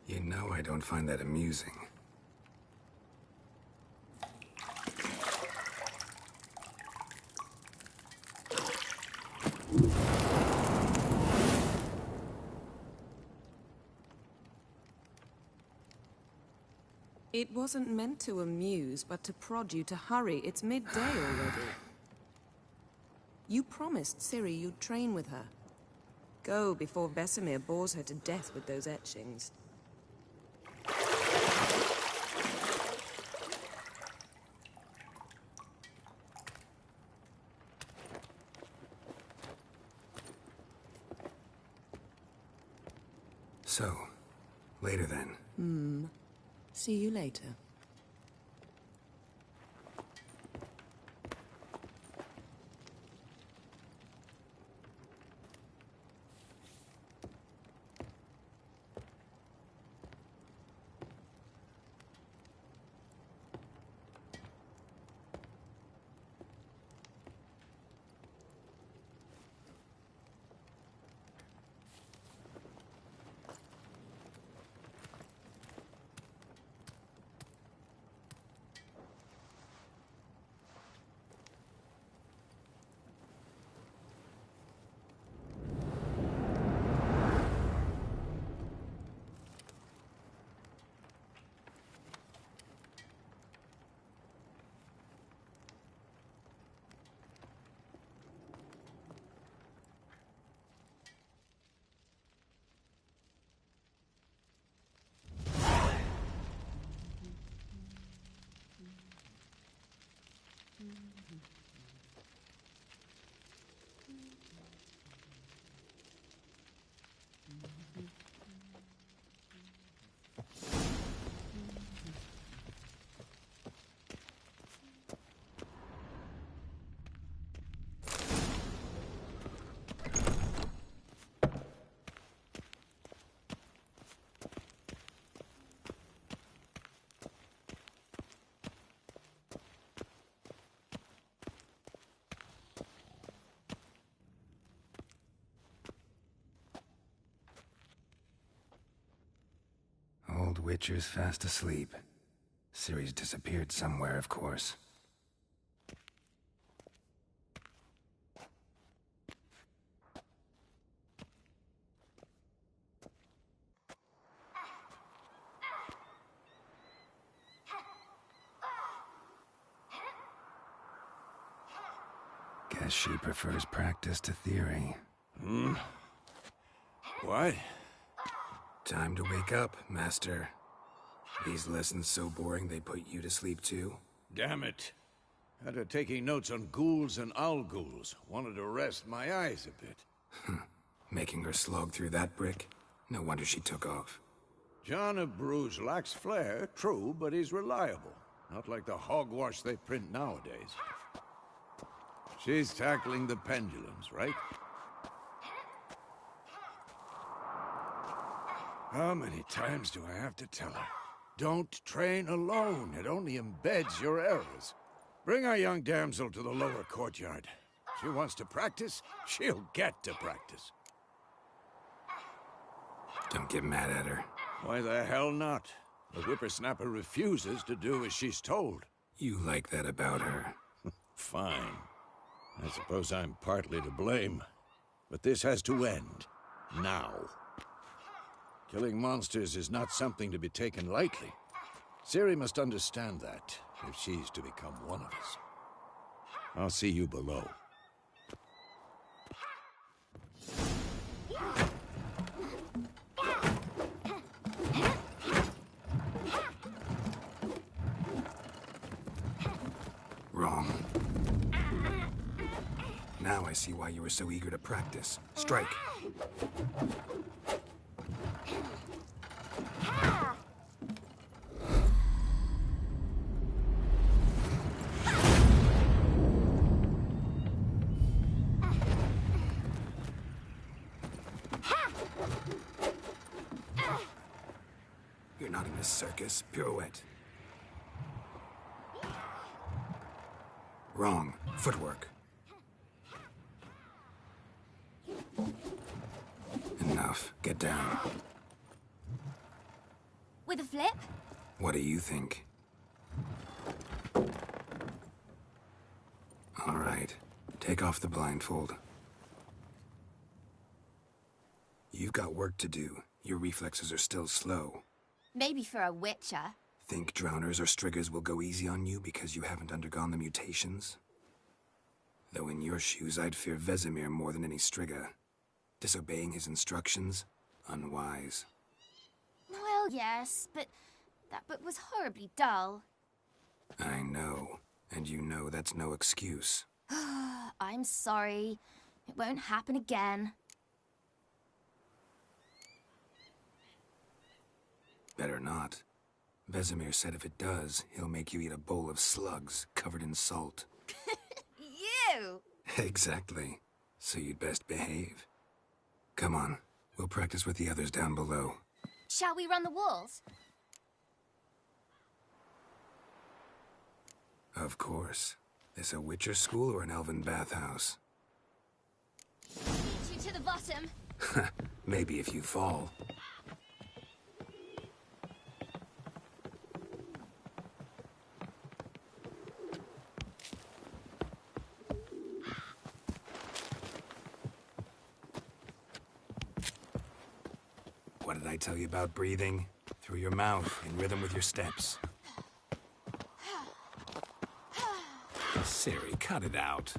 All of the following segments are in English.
You know I don't find that amusing. It wasn't meant to amuse, but to prod you to hurry. It's midday already. You promised Ciri you'd train with her. Go before Vesemir bores her to death with those etchings. So, later then. See you later. Old Witcher's fast asleep. Ciri's disappeared somewhere, of course. Guess she prefers practice to theory. What? Time to wake up, Master. These lessons so boring they put you to sleep too? Damn it. Had her taking notes on ghouls and owl ghouls. Wanted to rest my eyes a bit. Making her slog through that brick? No wonder she took off. John of Bruges lacks flair, true, but he's reliable. Not like the hogwash they print nowadays. She's tackling the pendulums, right? How many times do I have to tell her? Don't train alone. It only embeds your errors. Bring our young damsel to the lower courtyard. She wants to practice, she'll get to practice. Don't get mad at her. Why the hell not? The whippersnapper refuses to do as she's told. You like that about her. Fine. I suppose I'm partly to blame. But this has to end. Now. Killing monsters is not something to be taken lightly. Ciri must understand that, if she's to become one of us. I'll see you below. Wrong. Now I see why you were so eager to practice. Strike. You're not in a circus. Pirouette. Wrong. Footwork. Enough. Get down. With a flip? What do you think? All right. Take off the blindfold. You've got work to do. Your reflexes are still slow. Maybe for a witcher. Think drowners or striggers will go easy on you because you haven't undergone the mutations? Though in your shoes, I'd fear Vesemir more than any strigger. Disobeying his instructions? Unwise. Well, yes, but that book was horribly dull. I know. And you know that's no excuse. I'm sorry. It won't happen again. Better not. Vesemir said if it does, he'll make you eat a bowl of slugs covered in salt. You! Exactly. So you'd best behave. Come on. We'll practice with the others down below. Shall we run the walls? Of course. This a Witcher school or an elven bathhouse? Beat you to the bottom. Maybe if you fall. What did I tell you about breathing? Through your mouth, in rhythm with your steps. Siri, cut it out.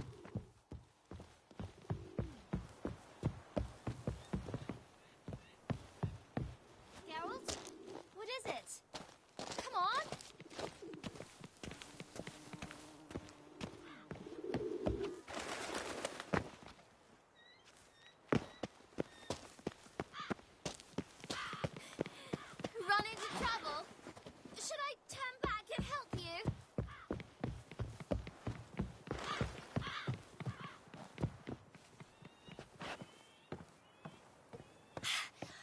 Geralt? What is it? Come on! Run into trouble? Should I turn back and help you?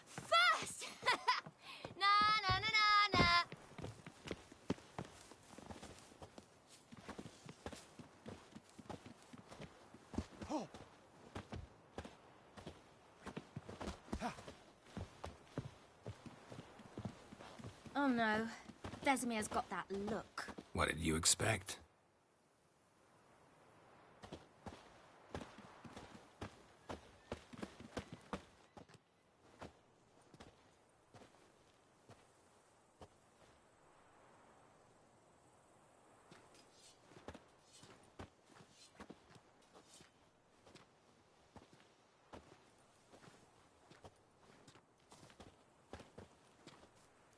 First! Na na na na na. Oh no, Vesemir's got that look. What did you expect?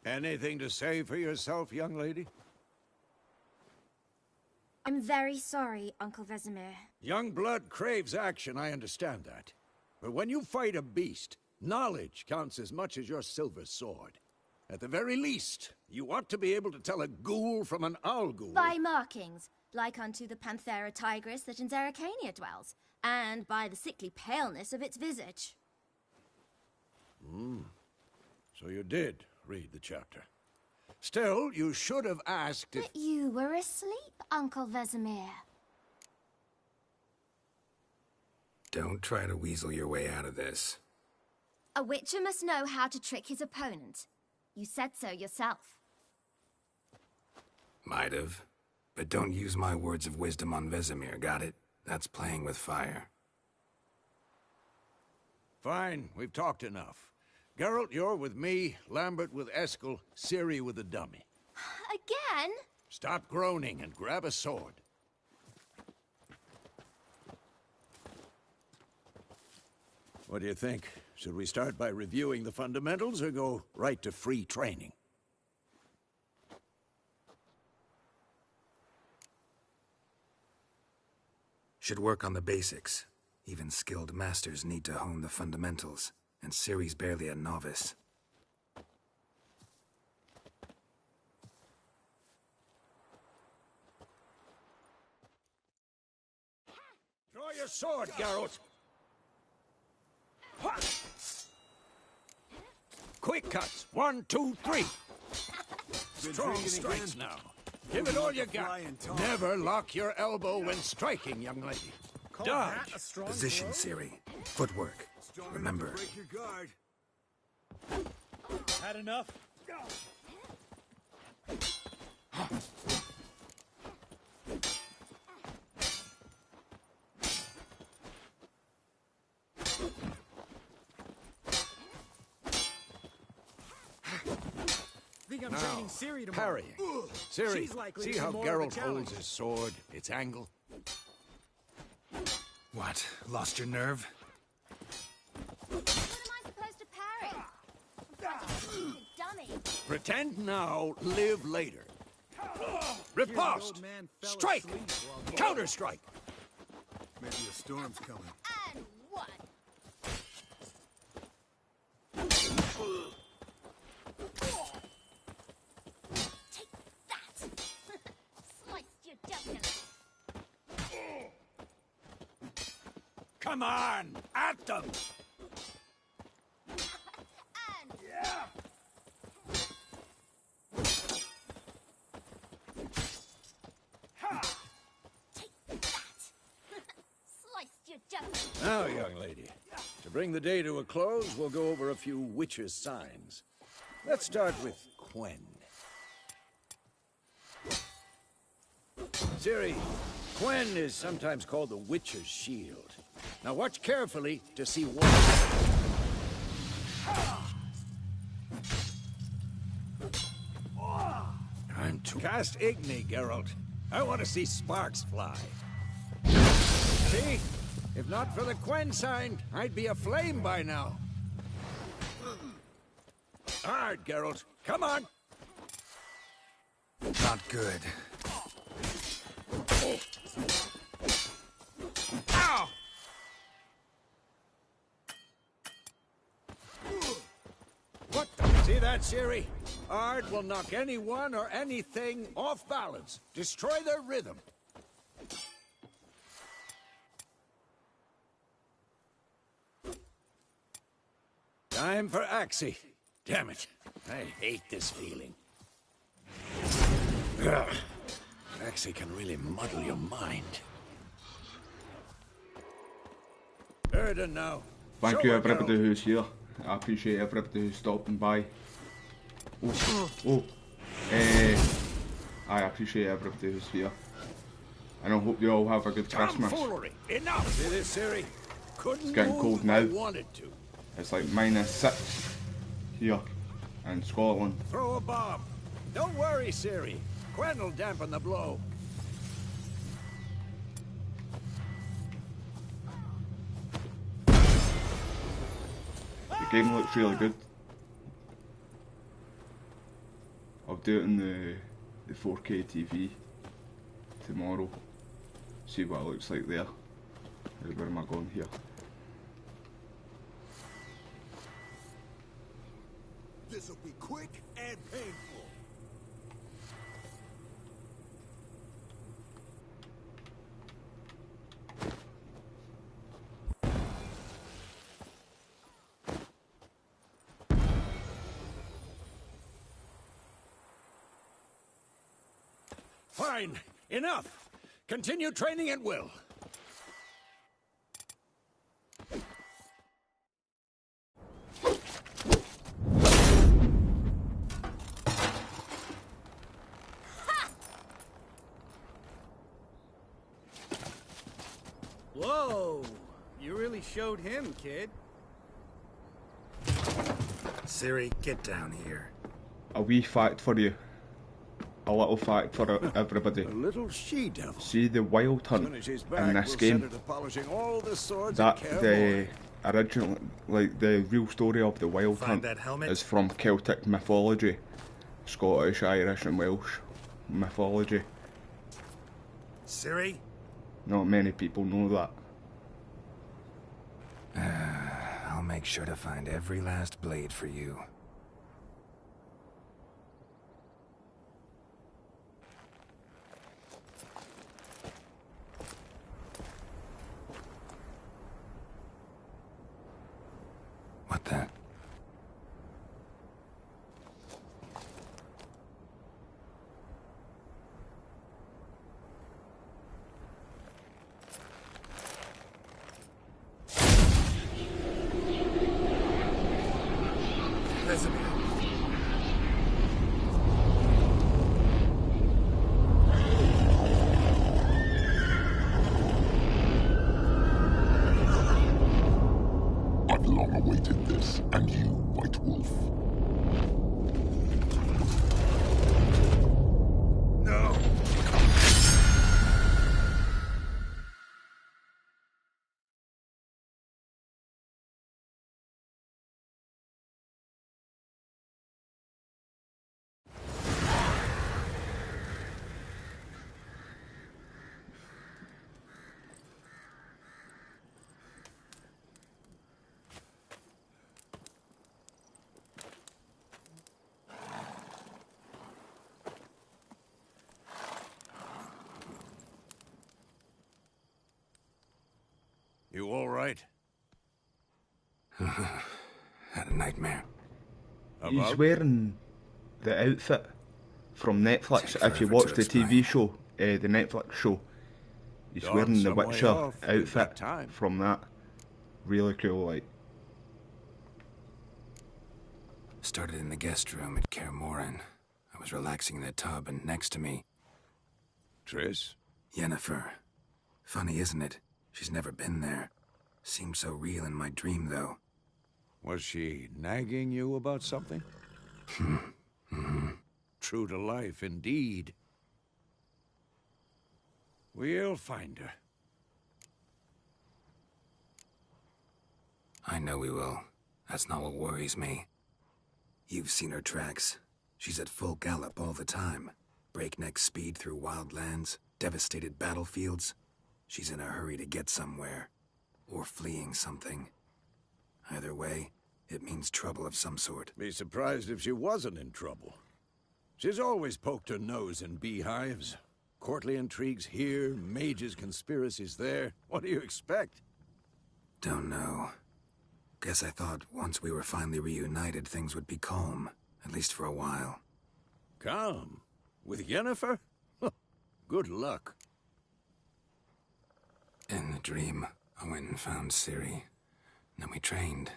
Anything to say for yourself, young lady? I'm very sorry, Uncle Vesemir. Young blood craves action, I understand that. But when you fight a beast, knowledge counts as much as your silver sword. At the very least, you ought to be able to tell a ghoul from an owl ghoul. By markings, like unto the Panthera tigris that in Zerrikania dwells, and by the sickly paleness of its visage. So you did read the chapter. Still, you should have asked if... But you were asleep, Uncle Vesemir. Don't try to weasel your way out of this. A witcher must know how to trick his opponent. You said so yourself. Might have. But don't use my words of wisdom on Vesemir, got it? That's playing with fire. Fine, we've talked enough. Geralt, you're with me, Lambert with Eskel, Ciri with the dummy. Again? Stop groaning and grab a sword. What do you think? Should we start by reviewing the fundamentals or go right to free training? Should work on the basics. Even skilled masters need to hone the fundamentals, and Ciri's barely a novice. Draw your sword, Geralt! Quick cuts! 1, 2, 3! Strong strikes now. Give it all you got. Never lock your elbow when striking, young lady. Dodge! Position, Ciri. Footwork. Remember, Break your guard. Had enough? Think I'm training Ciri tomorrow. Parrying. Ciri, She's likely see to be how more of a Geralt challenge. holds his sword, its angle? what? Lost your nerve? What am I supposed to parry? I'm fighting a dummy. Pretend now, live later. Riposte! old man fell Strike! asleep while- Counter-strike! Maybe a storm's coming. And what? Take that! Sliced your jugular. Come on! At them! And take that! Sliced your jugular. Now, young lady, to bring the day to a close, we'll go over a few witches' signs. Let's start with Quen. Ciri, Quen is sometimes called the Witcher's Shield. Now watch carefully to see what... Time to cast Igni, Geralt. I want to see sparks fly. See? If not for the Quen sign, I'd be aflame by now. Hard, Geralt. Come on. Not good. Ow! What the? See that, Ciri? Ard will knock anyone or anything off balance. Destroy their rhythm. Time for Axie. Damn it. I hate this feeling. Ugh. Axie can really muddle your mind. Erden now. Thank Show you her, everybody Geralt. who's here. I appreciate everybody who's stopping by. I appreciate everybody who's here. And I hope you all have a good Christmas. Tomfoolery. Enough. See this, Ciri? Couldn't It's getting move cold if now. I wanted to. It's like -6 here in Scotland. Throw a bomb. Don't worry, Ciri. Quen will dampen the blow. The game looks really good. I'll do it in the 4K TV tomorrow. See what it looks like there. Where am I going here? This'll be quick and painful. Fine. Enough. Continue training at will. Whoa! You really showed him, kid. Ciri, get down here. A wee fact for you. A little fact for everybody. A little she-devil. See the wild hunt Finish his back, in this we'll game? send her to polishing all the swords That in Kaer the Morhen. original, like the real story of the wild Find hunt that helmet? is from Celtic mythology, Scottish, Irish, and Welsh mythology. Ciri? Not many people know that. I'll make sure to find every last blade for you. What the? Vesemir. I've long awaited this, and you, White Wolf. No! You all right? Had a nightmare. He's About? wearing the outfit from Netflix. Take If you forever watch to the explain. TV show, the Netflix show, he's Gone wearing the some way Witcher off. You've got outfit time. from that. Really cool, like. Started in the guest room at Kaer Morhen. I was relaxing in the tub, and next to me, Triss? Yennefer. Funny, isn't it? She's never been there. Seemed so real in my dream, though. Was she nagging you about something? True to life, indeed. We'll find her. I know we will. That's not what worries me. You've seen her tracks. She's at full gallop all the time. Breakneck speed through wild lands, devastated battlefields. She's in a hurry to get somewhere. Or fleeing something. Either way, it means trouble of some sort. Be surprised if she wasn't in trouble. She's always poked her nose in beehives. Courtly intrigues here, mages' conspiracies there. What do you expect? Don't know. Guess I thought once we were finally reunited, things would be calm. At least for a while. Calm? With Yennefer? Good luck. In the dream, I went and found Ciri. Then we trained.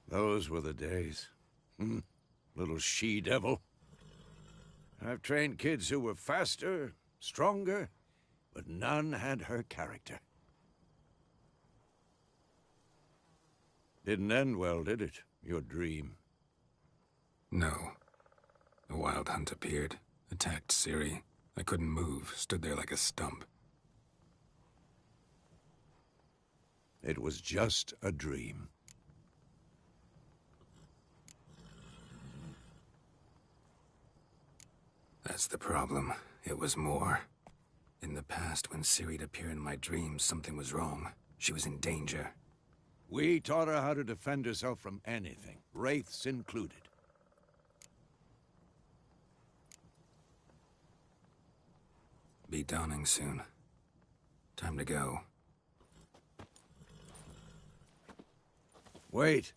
Those were the days. Little she-devil. I've trained kids who were faster, stronger, but none had her character. Didn't end well, did it? Your dream. No. The Wild Hunt appeared, attacked Ciri. I couldn't move, stood there like a stump. It was just a dream. That's the problem. It was more. In the past, when Ciri'd appear in my dreams, something was wrong. She was in danger. We taught her how to defend herself from anything, wraiths included. Be dawning soon. Time to go. Wait.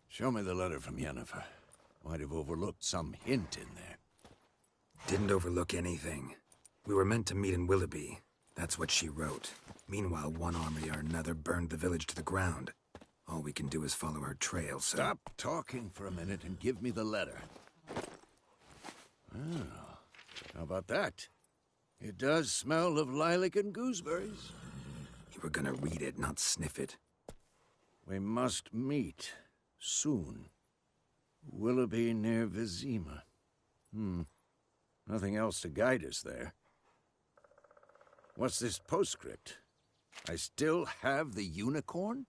Show me the letter from Yennefer. Might have overlooked some hint in there. Didn't overlook anything. We were meant to meet in Willoughby. That's what she wrote. Meanwhile, one army or another burned the village to the ground. All we can do is follow her trail, so... Stop talking for a minute and give me the letter. Oh, how about that? It does smell of lilac and gooseberries. You were gonna read it, not sniff it. We must meet soon. Willoughby near Vizima. Nothing else to guide us there. What's this postscript? I still have the unicorn?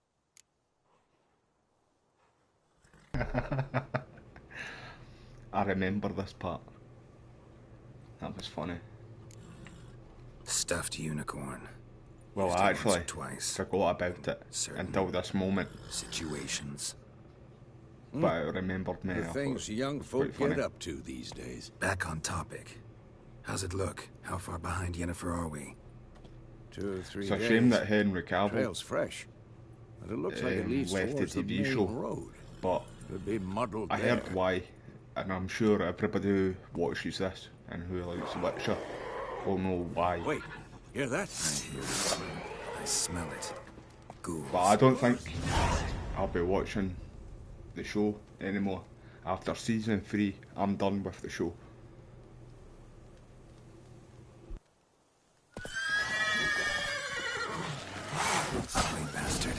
I remember this part. That was funny. Stuffed unicorn. Well, Used it I once or actually twice. forgot about it Certain until this moment. situations. But it remembered me. The I thought things it young was folk quite funny. get up to these days. Back on topic. How's it look? How far behind Yennefer are we? 2 or 3 It's a days. shame that Henry Cavill Trail's fresh, but it looks like it leads left towards the the TV main show. road. But Could be muddled I there. heard why, and I'm sure everybody who watches this and who likes Witcher will know why. Wait, hear that? I hear it. I smell it. Ghouls. But I don't think I'll be watching the show anymore. After season 3, I'm done with the show. Ugly bastard.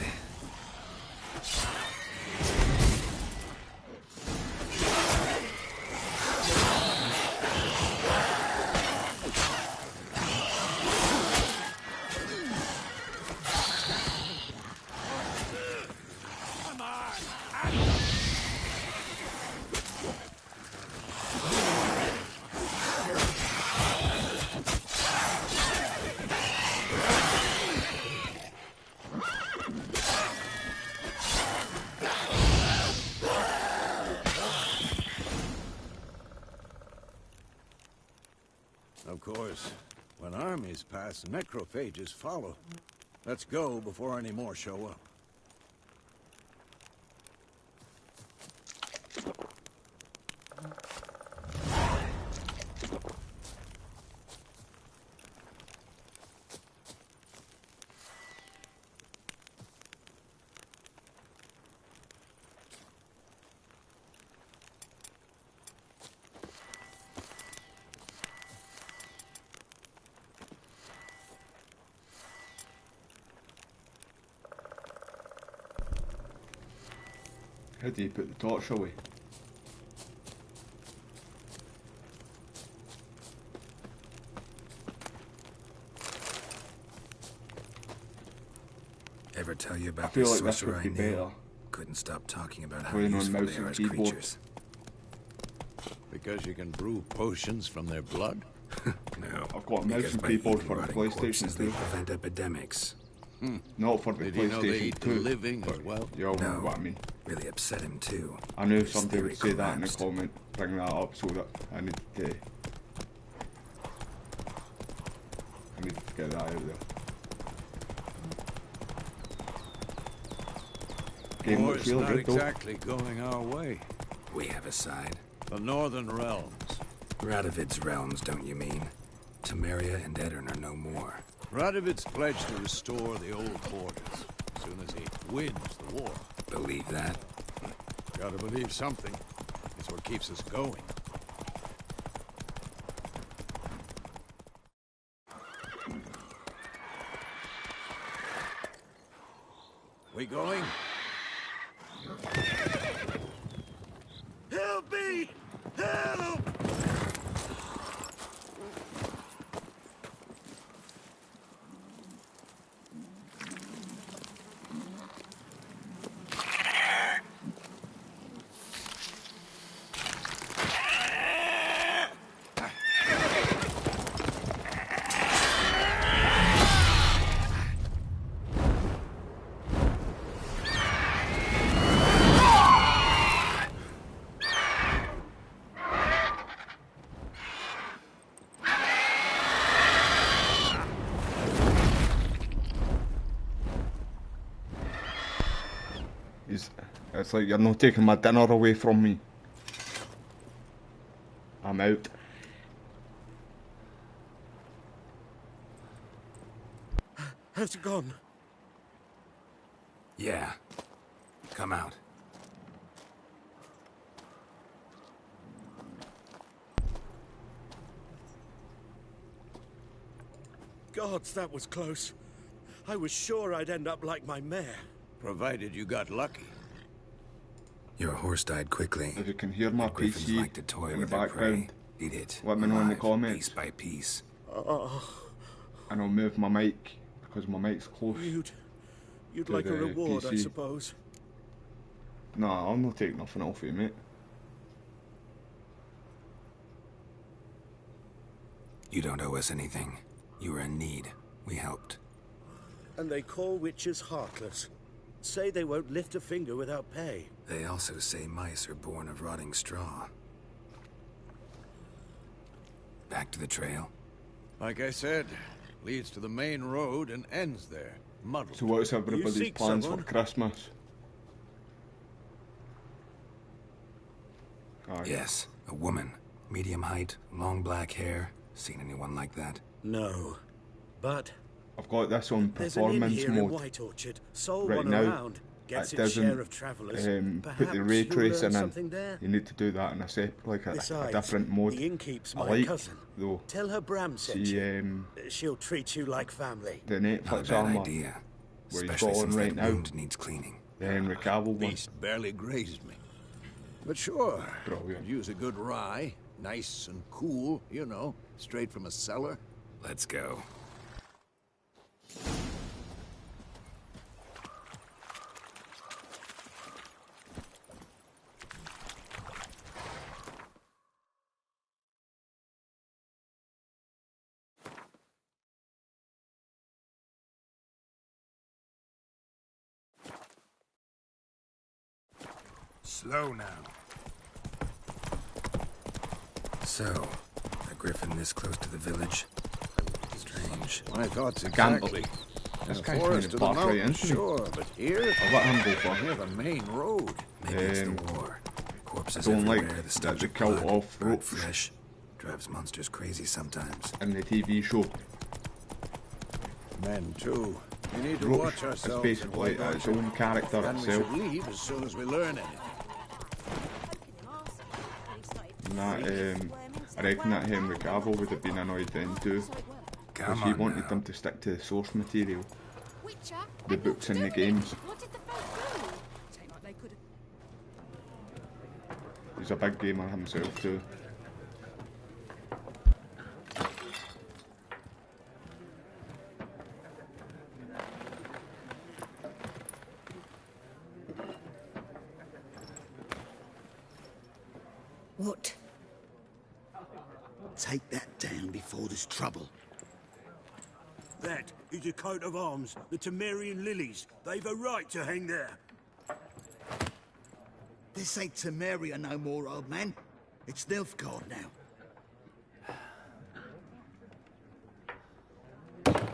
Of course, when armies pass, necrophages follow. Let's go before any more show up. How do you put the torch away? Ever tell you about I feel the like this sorcerer would I be knew? better. Couldn't stop talking about how Playing on useful mouse they are and as keyboard. creatures. Because you can brew potions from their blood? No. I've got a mouse because and by keyboard eating for the rotting PlayStation corpses, they 2. prevent epidemics. Not for the Did you know they PlayStation eat 2. the living as well? You all know No. what I mean. Really upset him too. I knew His somebody theory would say that in the collapsed. comment, bring that up, so that I need to get that out there. Game War's looks really not good though. exactly going our way. We have a side. The Northern Realms. Radovid's realms, don't you mean? Temeria and Edirn are no more. Radovid's pledged to restore the old borders as soon as he wins the war. Believe that? Gotta believe something. It's what keeps us going. We going? Help me! Help! It's like you're not taking my dinner away from me. I'm out. Has it gone? Yeah. Come out. Gods, that was close. I was sure I'd end up like my mare. Provided you got lucky. Your horse died quickly. If you can hear my Griffins PC like to toy in the with their background, prey. Eat it. let me know in the alive, comments. Piece by piece. and I'll move my mic because my mic's close. You'd to like a the reward, I PC. suppose. Nah, I'll not take nothing off you, mate. You don't owe us anything. You were in need. We helped. And they call witches heartless. Say they won't lift a finger without pay. They also say mice are born of rotting straw. Back to the trail. Like I said, leads to the main road and ends there. Muddled. So what's everybody's seek plans someone? for Christmas? Aye. Yes, a woman. Medium height, long black hair. Seen anyone like that? No. But I've got this on there's an inn performance here in mode White Orchard. Sold right one now, around. gets it its share doesn't of travellers. put the ray Perhaps you'll tracing learn in. something there. You need to do that in a separate, like a Besides, different mode. the innkeep's I my like, cousin. though, Tell her Bram sent see you. She'll treat you like family. the Not a Netflix bad armour idea. where he's Especially got on since right that now. wound needs cleaning. The Henry Cavill one. Beast barely grazed me. But sure, Brilliant. use a good rye. Nice and cool, you know, straight from a cellar. Let's go. Slow now. So, a griffin this close to the village? Strange. My thoughts Gamble. exactly. This The guy's forest trying to of the bark right mountains, into me. sure, but here, I'll let him go for near the main road. Maybe it's the war. Corpses don't everywhere, like the stench that of they kill blood, off burnt ropes. flesh. Drives monsters crazy sometimes. in the TV show. Men, too. We need to Roach watch is ourselves. basically and its own character and we itself. should leave as soon as we learn anything. And that, I reckon that Henry Cavill would have been annoyed then too, because Come he on wanted now. them to stick to the source material, Witcher, the and books what's and the doing? games. What did the folk do? Seemed like they could have. He's a big gamer himself too. What? Take that down before there's trouble. That is a coat of arms, the Temerian lilies. They've a right to hang there. This ain't Temeria no more, old man. It's Nilfgaard now.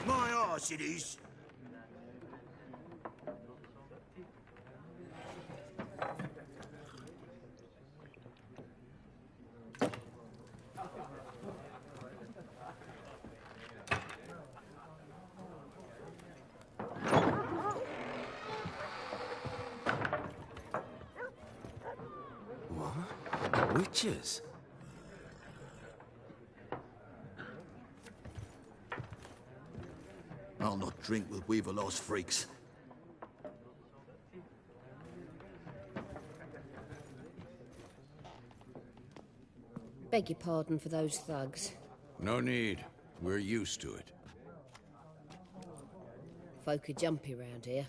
My arse it is. What? Witches? I'll not drink with Weaverlaw's freaks. Beg your pardon for those thugs. No need. We're used to it. Folk are jumpy round here.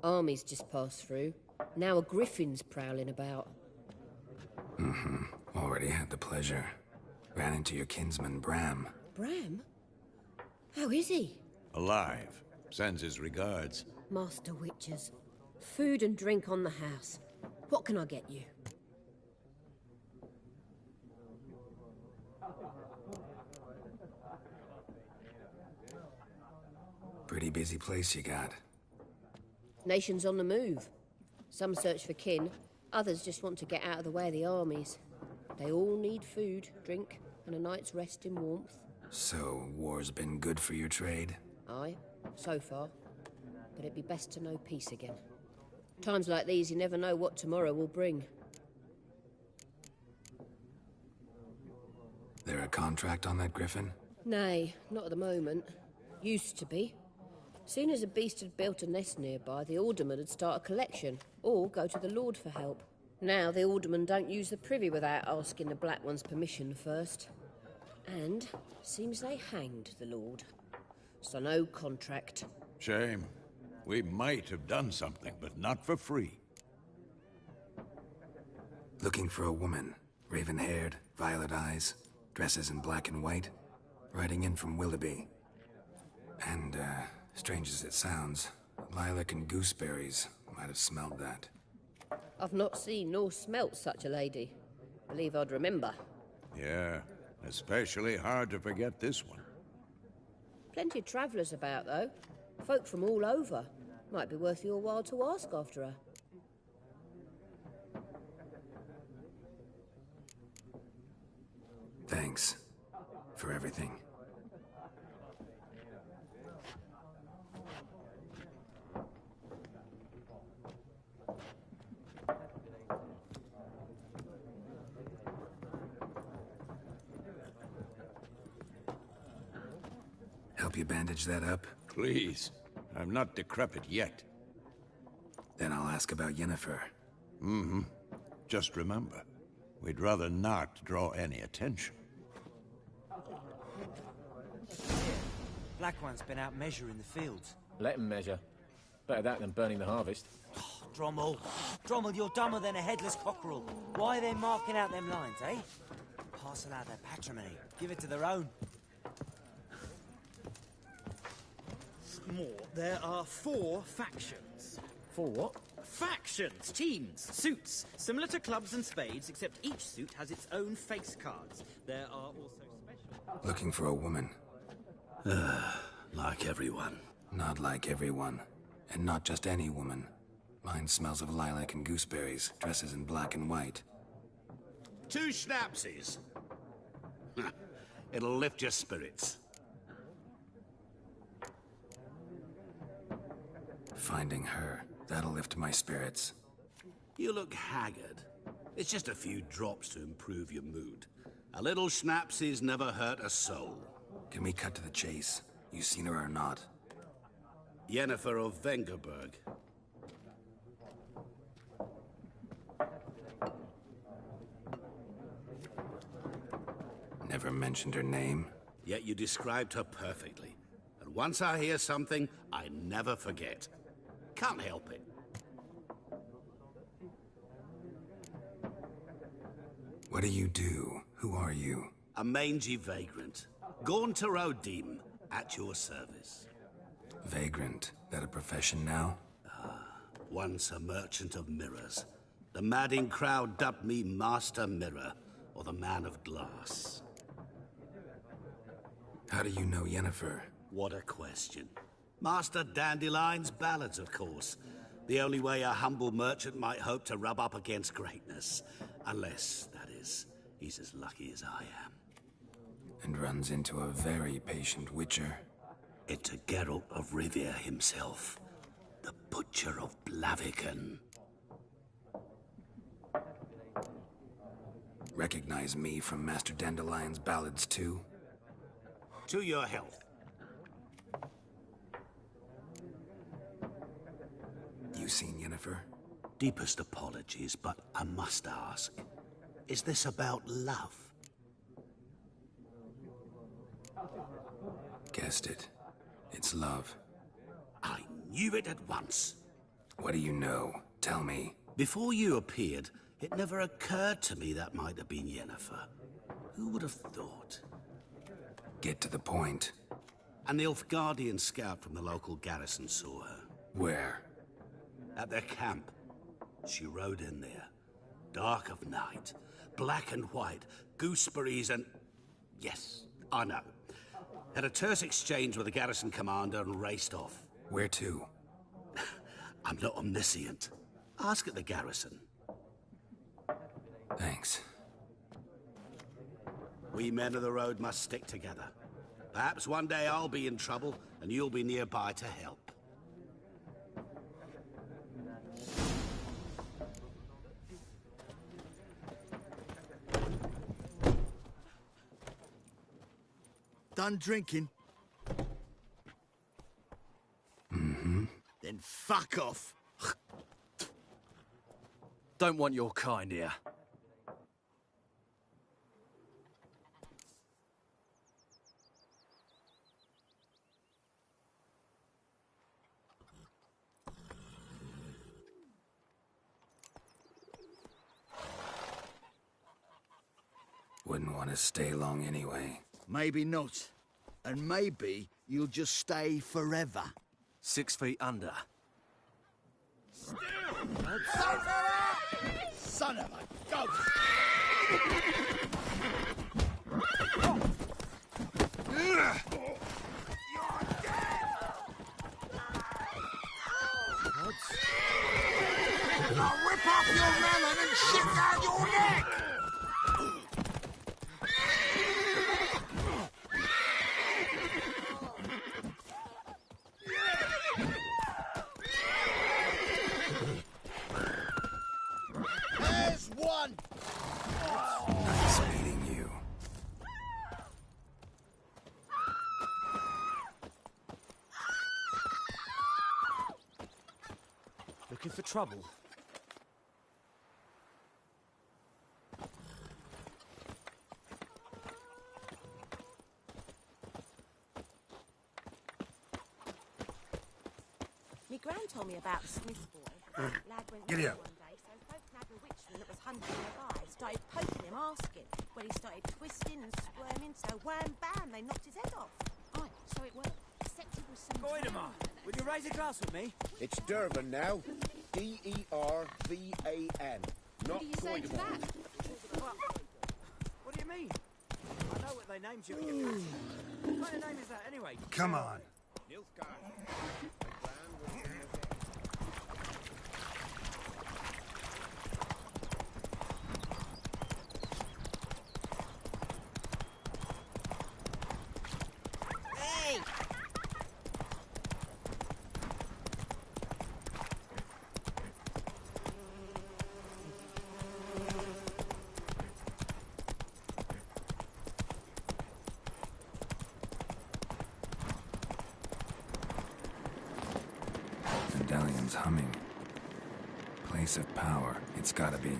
Armies just passed through. Now a griffin's prowling about. Already had the pleasure. Ran into your kinsman, Bram. Bram? How is he? Alive. Sends his regards. Master Witchers. Food and drink on the house. What can I get you? Pretty busy place you got. Nations on the move. Some search for kin, others just want to get out of the way of the armies. They all need food, drink, and a night's rest in warmth. So, war's been good for your trade? Aye, so far. But it'd be best to know peace again. Times like these, you never know what tomorrow will bring. There a contract on that griffin? Nay, not at the moment. Used to be. Soon as a beast had built a nest nearby, the alderman would start a collection, or go to the Lord for help. Now the aldermen don't use the privy without asking the Black One's permission first. And seems they hanged the Lord. So no contract. Shame. We might have done something, but not for free. Looking for a woman. Raven-haired, violet eyes, dresses in black and white. Riding in from Willoughby. And, strange as it sounds, lilac and gooseberries might have smelled that. I've not seen nor smelt such a lady. Believe I'd remember. Yeah, especially hard to forget this one. Plenty of travellers about, though. Folk from all over. Might be worth your while to ask after her. Thanks. For everything. help you bandage that up? Please. I'm not decrepit yet. Then I'll ask about Yennefer. Mm-hmm. Just remember, we'd rather not draw any attention. Black One's been out measuring the fields. Let him measure. Better that than burning the harvest. Drommel. Drommel, you're dumber than a headless cockerel. Why are they marking out them lines, eh? Parcel out their patrimony. Give it to their own. More. There are 4 factions. 4 what? Factions, teams, suits. Similar to clubs and spades, except each suit has its own face cards. There are also special... Looking for a woman. Like everyone. Not like everyone. And not just any woman. Mine smells of lilac and gooseberries, dresses in black and white. 2 schnapsies. It'll lift your spirits. Finding her, that'll lift my spirits. You look haggard. It's just a few drops to improve your mood. A little schnapsies never hurt a soul. Can we cut to the chase? You seen her or not? Yennefer of Vengerberg. Never mentioned her name. Yet you described her perfectly. And once I hear something, I never forget. Can't help it. What do you do? Who are you? A mangy vagrant. Gaunter Odim, at your service. Vagrant? That a profession now? Once a merchant of mirrors. The madding crowd dubbed me Master Mirror, or the Man of Glass. How do you know Yennefer? What a question. Master Dandelion's ballads, of course. The only way a humble merchant might hope to rub up against greatness. Unless, that is, he's as lucky as I am. And runs into a very patient witcher. Into Geralt of Rivia himself. The Butcher of Blaviken. Recognize me from Master Dandelion's ballads too? To your health. You seen Yennefer? Deepest apologies, but I must ask. Is this about love? Guessed it. It's love. I knew it at once. What do you know? Tell me. Before you appeared, it never occurred to me that might have been Yennefer. Who would have thought? Get to the point. A Nilfgaardian scout from the local garrison saw her. Where? At their camp. She rode in there. Dark of night. Black and white. Gooseberries and... Yes, I know. Had a terse exchange with the garrison commander and raced off. Where to? I'm not omniscient. Ask at the garrison. Thanks. We men of the road must stick together. Perhaps one day I'll be in trouble and you'll be nearby to help. Done drinking? Mm-hmm. Then fuck off. Don't want your kind here. Wouldn't want to stay long anyway. Maybe not. And maybe you'll just stay forever. 6 feet under. Son of a ghost! I'll rip off your melon and shit down your neck! There's one! Nice meeting you. looking for trouble. Me gran told me about the Smith boy. Lad went Giddy up. one day, so folk nabbed a witchman that was hunting nearby. Started poking him, asking. Well, he started twisting and squirming, so wham bam, they knocked his head off. Aye, so it worked. Except it was some... Goidemar, would you raise a glass with me? It's Durban now. D-E-R-V-A-N. Not What do you say to that? What do you mean? I know what they named you. What kind of name is that, anyway? Come on. Hey! Medallion's humming. Place of power, it's gotta be.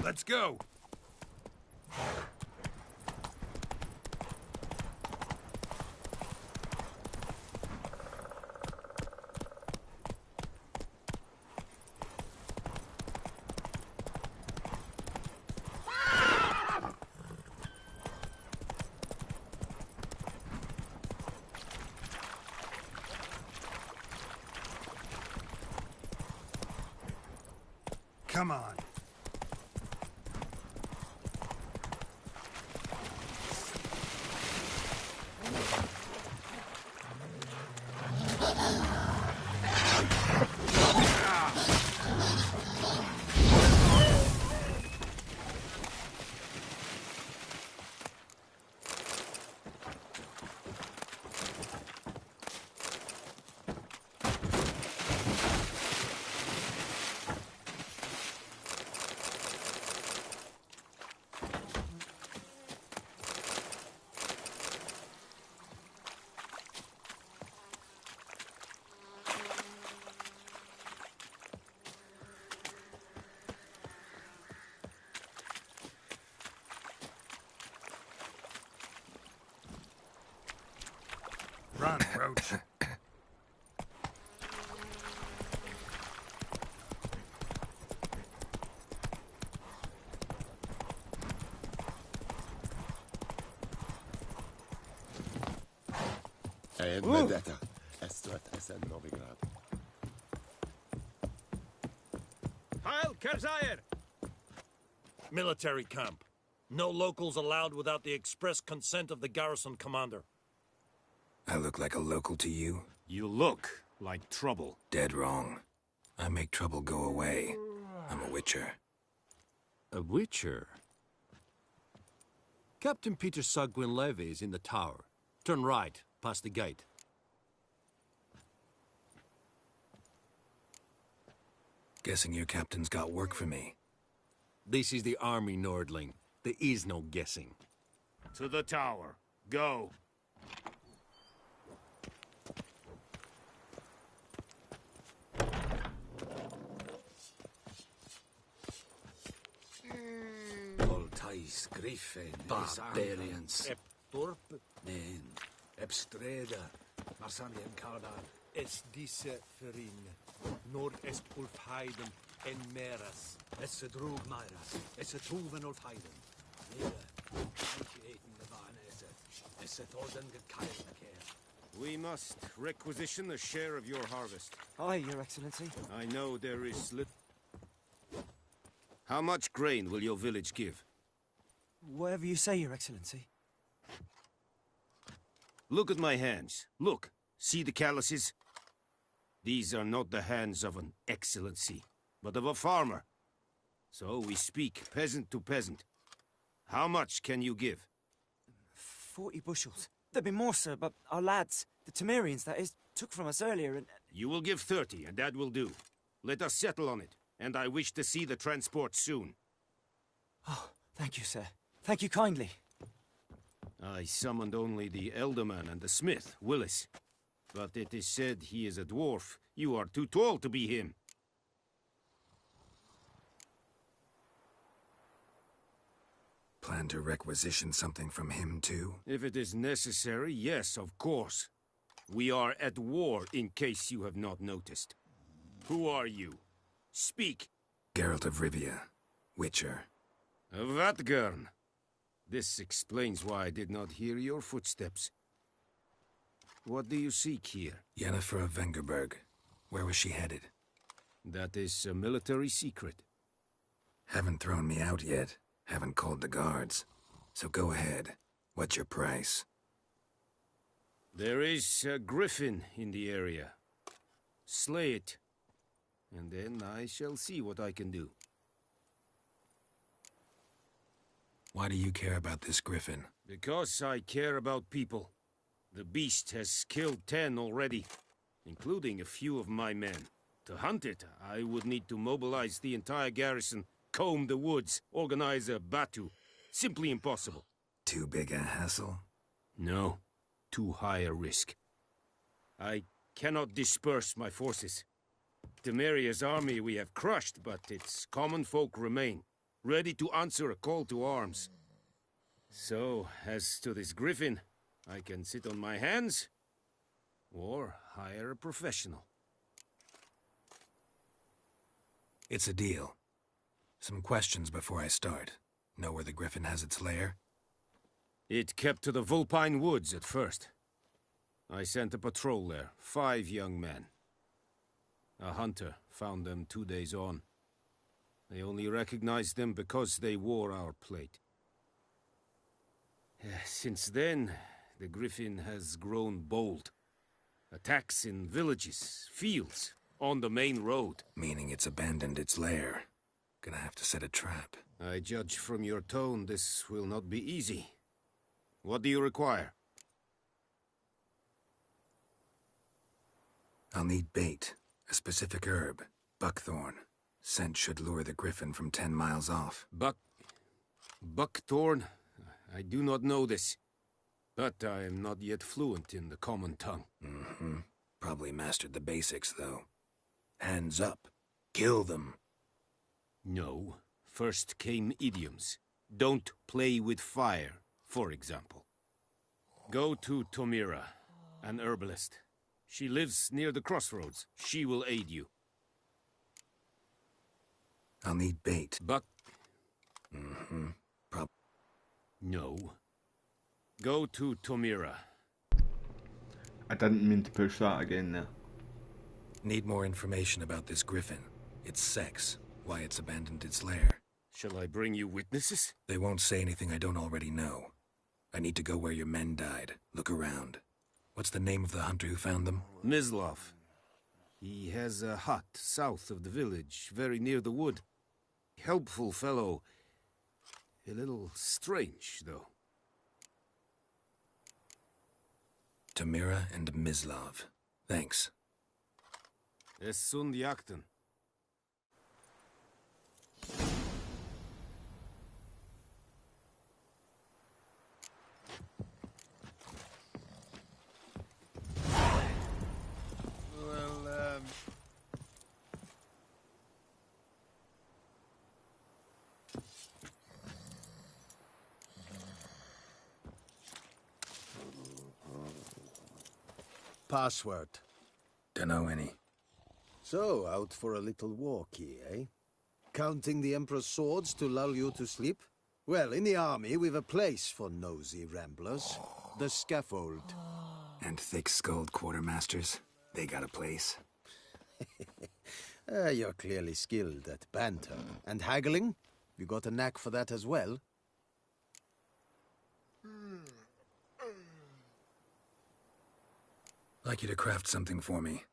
Let's go. Come on. Run, Roach. Vendetta. Estrat SN Novigrad. Heil Kerzair! Military camp. No locals allowed without the express consent of the garrison commander. I look like a local to you? You look like trouble. Dead wrong. I make trouble go away. I'm a witcher. A witcher? Captain Peter Sagwin Levy is in the tower. Turn right, past the gate. Guessing your captain's got work for me. This is the army, Nordling. There is no guessing. To the tower. Go. Hold tight. These Griffin Barbarians. Torp, Nen, Ebstreda, Marsanian Cardar. Es diese Ferin. Nord est Ulfheiden en Meras. Es drug Myras. Es Tuven Ulfheiden. Nere, Eicheten de Varnese. Es Torden Gekeilkehr. We must requisition a share of your harvest. Aye, Your Excellency. I know there is How much grain will your village give? Whatever you say, Your Excellency. Look at my hands. Look. See the calluses? These are not the hands of an excellency, but of a farmer. So we speak peasant to peasant. How much can you give? 40 bushels. There'd be more, sir, but our lads, the Temerians, that is, took from us earlier and... You will give 30, and that will do. Let us settle on it, and I wish to see the transport soon. Oh, thank you, sir. Thank you kindly. I summoned only the Elderman and the smith, Willis. But it is said he is a dwarf. You are too tall to be him. Plan to requisition something from him, too? If it is necessary, yes, of course. We are at war, in case you have not noticed. Who are you? Speak. Geralt of Rivia, Witcher. Vatgern. This explains why I did not hear your footsteps. What do you seek here? Yennefer of Vengerberg. Where was she headed? That is a military secret. Haven't thrown me out yet. Haven't called the guards. So go ahead. What's your price? There is a griffin in the area. Slay it. And then I shall see what I can do. Why do you care about this griffin? Because I care about people. The beast has killed 10 already, including a few of my men. To hunt it, I would need to mobilize the entire garrison, comb the woods, organize a batu. Simply impossible. Too big a hassle? No, too high a risk. I cannot disperse my forces. Temeria's army we have crushed, but its common folk remain, ready to answer a call to arms. So, as to this griffin, I can sit on my hands, or hire a professional. It's a deal. Some questions before I start. Know where the griffin has its lair? It kept to the Vulpine Woods at first. I sent a patrol there, 5 young men. A hunter found them 2 days on. They only recognized them because they wore our plate. Since then, the griffin has grown bold. Attacks in villages, fields, on the main road. Meaning it's abandoned its lair. Gonna have to set a trap. I judge from your tone this will not be easy. What do you require? I'll need bait. A specific herb. Buckthorn. Scent should lure the griffin from 10 miles off. Buckthorn? I do not know this. But I am not yet fluent in the common tongue. Mm-hmm. Probably mastered the basics, though. Hands up. Kill them. No. First came idioms. Don't play with fire, for example. Go to Tomira, an herbalist. She lives near the crossroads. She will aid you. I'll need bait. Mm-hmm. No. Go to Tomira. I didn't mean to push that again there. Need more information about this griffin. Its sex. Why it's abandoned its lair. Shall I bring you witnesses? They won't say anything I don't already know. I need to go where your men died. Look around. What's the name of the hunter who found them? Mislav. He has a hut south of the village, very near the wood. Helpful fellow. A little strange, though. Tomira and Mislav. Thanks. Es sunt jakten. password? Dunno any. So, out for a little walkie, eh? Counting the Emperor's swords to lull you to sleep? Well, in the army, we've a place for nosy ramblers. The scaffold. And thick-skulled quartermasters. They got a place. You're clearly skilled at banter. And haggling? You got a knack for that as well? Like you to craft something for me.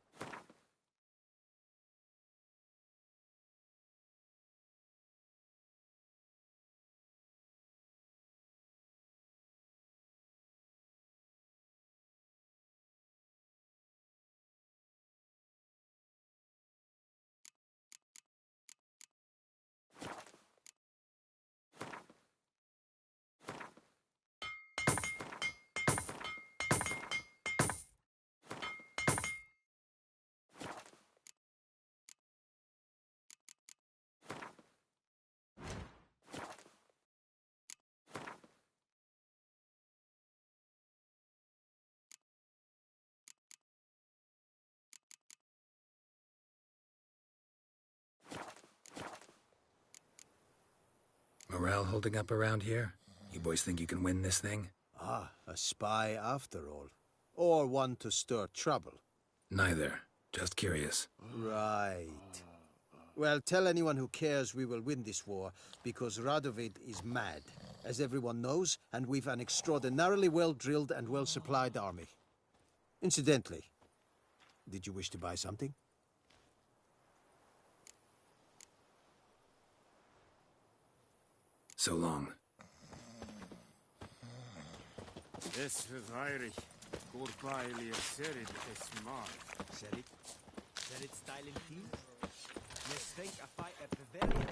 Morale holding up around here? You boys think you can win this thing? Ah, a spy after all. Or one to stir trouble. Neither. Just curious. Right. Well, tell anyone who cares we will win this war, because Radovid is mad, as everyone knows, and we've an extraordinarily well-drilled and well-supplied army. Incidentally, did you wish to buy something? So long. Es verweire Gorbaili Serid Esmar. Serid? Serid Silent Hill? Let's think I fight a Bavarian.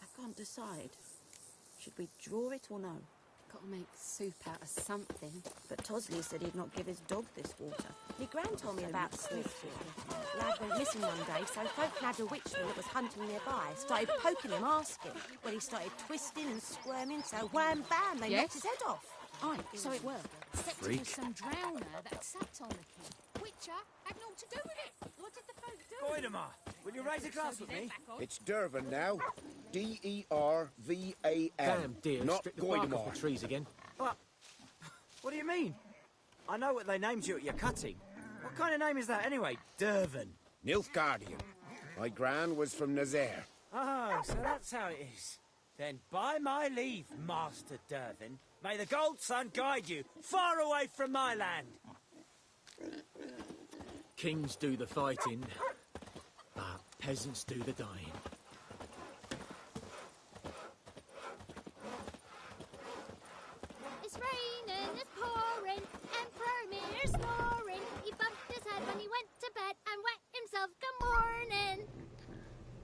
I can't decide. Should we draw it or no? Gotta make soup out of something. But Tosley said he'd not give his dog this water. My gran told me about Swift. Lad went missing one day, so folk nabbed a witchman that was hunting nearby. Started poking him, asking. Well, he started twisting and squirming, so wham bam, they knocked his head off. Aye, so it worked. Except it was some drowner that sat on the key. Witcher had naught to do with it. What did the folk do? Goidemar, will you raise a glass with me? It's Dervan now. D-E-R-V-A-N. Damn deer, not strip the bark off Goidemar. the trees again. What do you mean? I know what they named you at your cutting. What kind of name is that anyway? Dervan. Nilfgaardian. My gran was from Nazaire. Oh, so that's how it is. Then by my leave, Master Dervan, may the Gold Sun guide you far away from my land. Kings do the fighting, but peasants do the dying. It's raining, it's pouring, Emperor Mirror snoring. He bumped his head when he went to bed and wet himself good morning.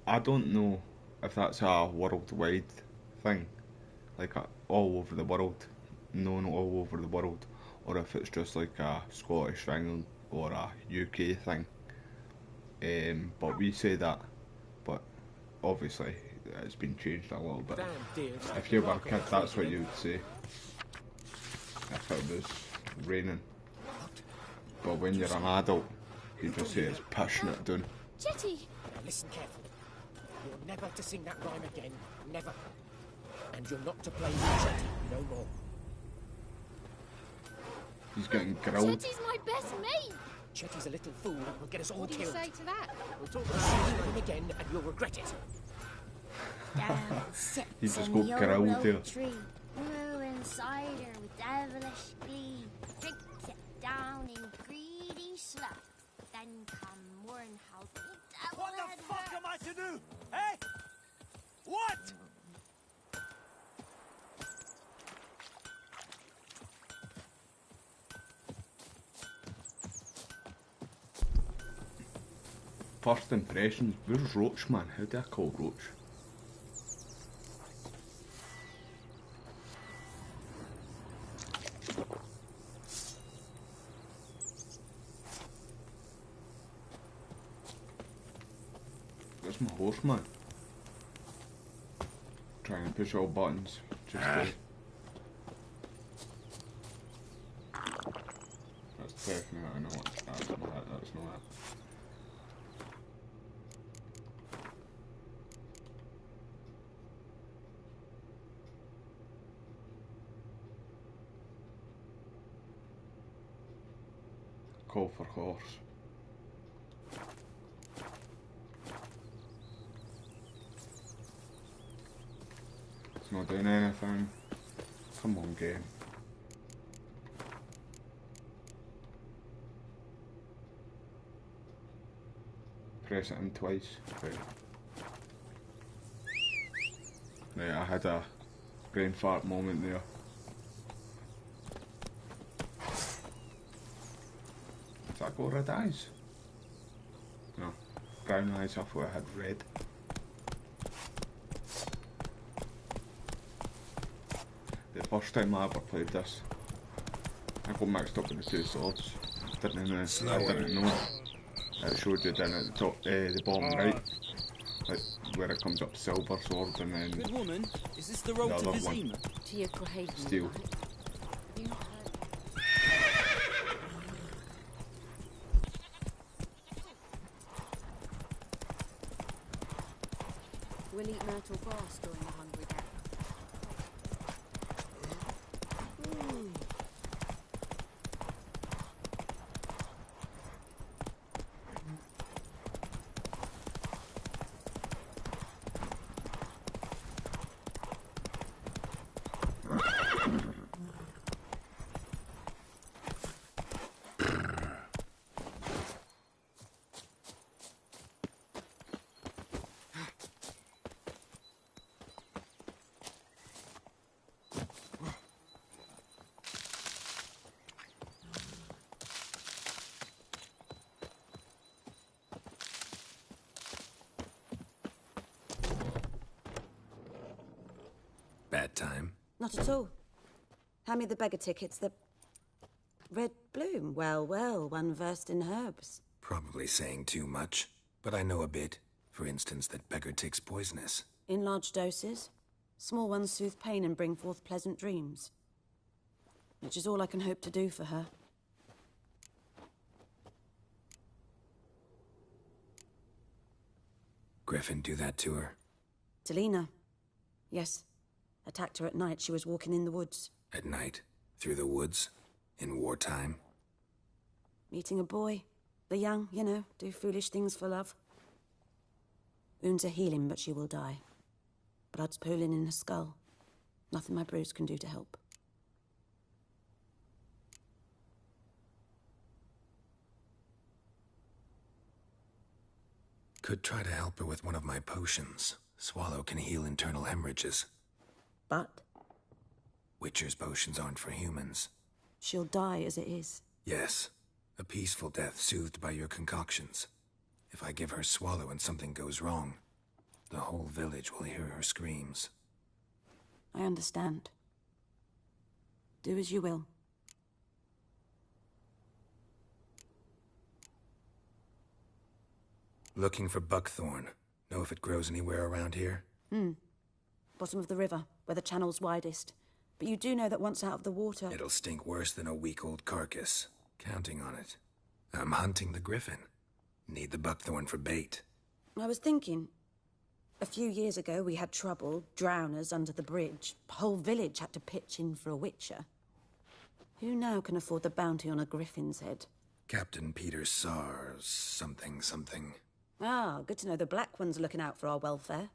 I don't know if that's a worldwide thing, like all over the world, known all over the world, or if it's just like a Scottish thing or a UK thing. But we say that, but obviously it's been changed a little bit. Damn deer, If you were a kid, that's what you would say if it was raining. But when you're an adult, you just say it's pushing it down. Chetty! Now listen carefully. You're never to sing that rhyme again. Never. And you're not to play with Chetty no more. He's getting grilled. Chetty's my best mate! Chetty's a little fool and will get us all What do you killed. say to that? We'll talk about singing him again and you'll regret it. Down sits He just in got the grilled old there. oak tree, blue and cider with devilish glee, drinks it down in greedy sloth. Then come morn how the devil What the fuck am I to do? Eh? What? First impressions, where's Roach, man? How do I call Roach? Where's my horse, man? Trying to push all buttons. Just to... That's definitely not that's not that, that's not that. Call for horse. It's not doing anything. Come on, game. Press it in twice. Right. Right, I had a brain fart moment there. Is that got red eyes? No. Brown eyes, I thought I had red. The first time I ever played this, I got mixed up with the two swords. I didn't know. It showed you down at the top, the bottom right, like where it comes up silver sword and then Good woman, is this the road to Vizima? Steel. We'll eat myrtle grass during the hungry gap. Bad time? Not at all. Hand me the beggar tickets, the... Red bloom. Well, well, one versed in herbs. Probably saying too much, but I know a bit. For instance, that beggar tick's poisonous. In large doses. Small ones soothe pain and bring forth pleasant dreams. Which is all I can hope to do for her. Griffin do that to her? Delina. Yes. Attacked her at night. She was walking in the woods. At night? Through the woods? In wartime? Meeting a boy. The young, you know, do foolish things for love. Wounds are healing, but she will die. Blood's pooling in her skull. Nothing my bruise can do to help. Could try to help her with one of my potions. Swallow can heal internal hemorrhages. But? Witcher's potions aren't for humans. She'll die as it is. Yes. A peaceful death soothed by your concoctions. If I give her Swallow and something goes wrong, the whole village will hear her screams. I understand. Do as you will. Looking for buckthorn. Know if it grows anywhere around here? Bottom of the river, where the channel's widest. But you do know that once out of the water... It'll stink worse than a week-old carcass. Counting on it. I'm hunting the griffin. Need the buckthorn for bait. I was thinking... A few years ago, we had trouble, drowners under the bridge. The whole village had to pitch in for a witcher. Who now can afford the bounty on a griffin's head? Captain Peter Sars... something. Ah, good to know the Black One's looking out for our welfare.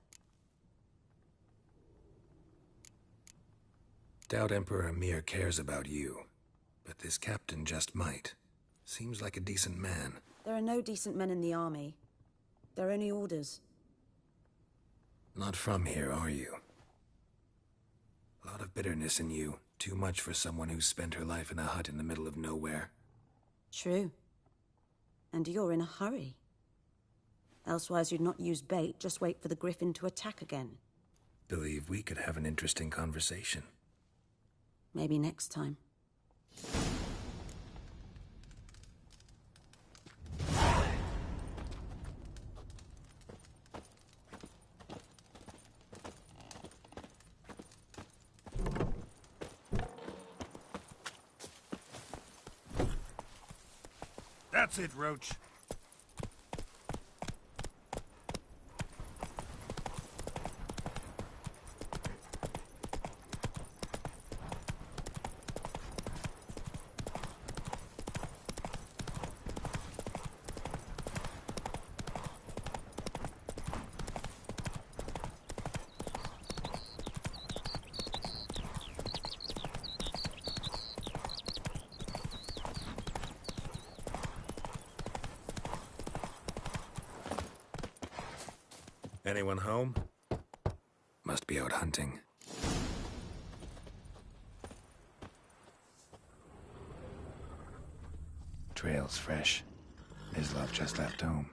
Doubt Emperor Amir cares about you, but this captain just might. Seems like a decent man. There are no decent men in the army. They're only orders. Not from here, are you? A lot of bitterness in you. Too much for someone who spent her life in a hut in the middle of nowhere. True. And you're in a hurry. Elsewise you'd not use bait, just wait for the griffin to attack again. Believe we could have an interesting conversation. Maybe next time. That's it, Roach. Anyone home? Must be out hunting. Trail's fresh. Mislav just left home.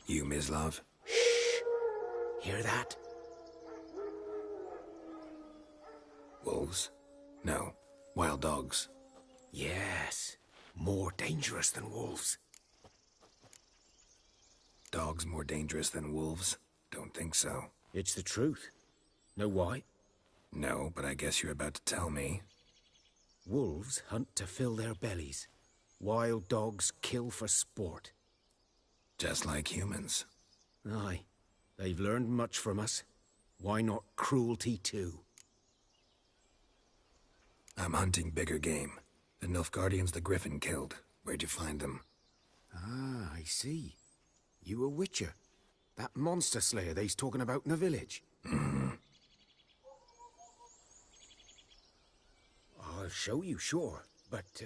You, Mislav? Hear that? Wolves? No. Wild dogs. Yes. More dangerous than wolves. Dogs more dangerous than wolves? Don't think so. It's the truth. Know why? No, but I guess you're about to tell me. Wolves hunt to fill their bellies. Wild dogs kill for sport. Just like humans. Aye. They've learned much from us. Why not cruelty too? I'm hunting bigger game. The Nilfgaardians the Griffin killed. Where'd you find them? Ah, I see. You a witcher. That monster slayer they's talking about in the village. I'll show you, sure. But,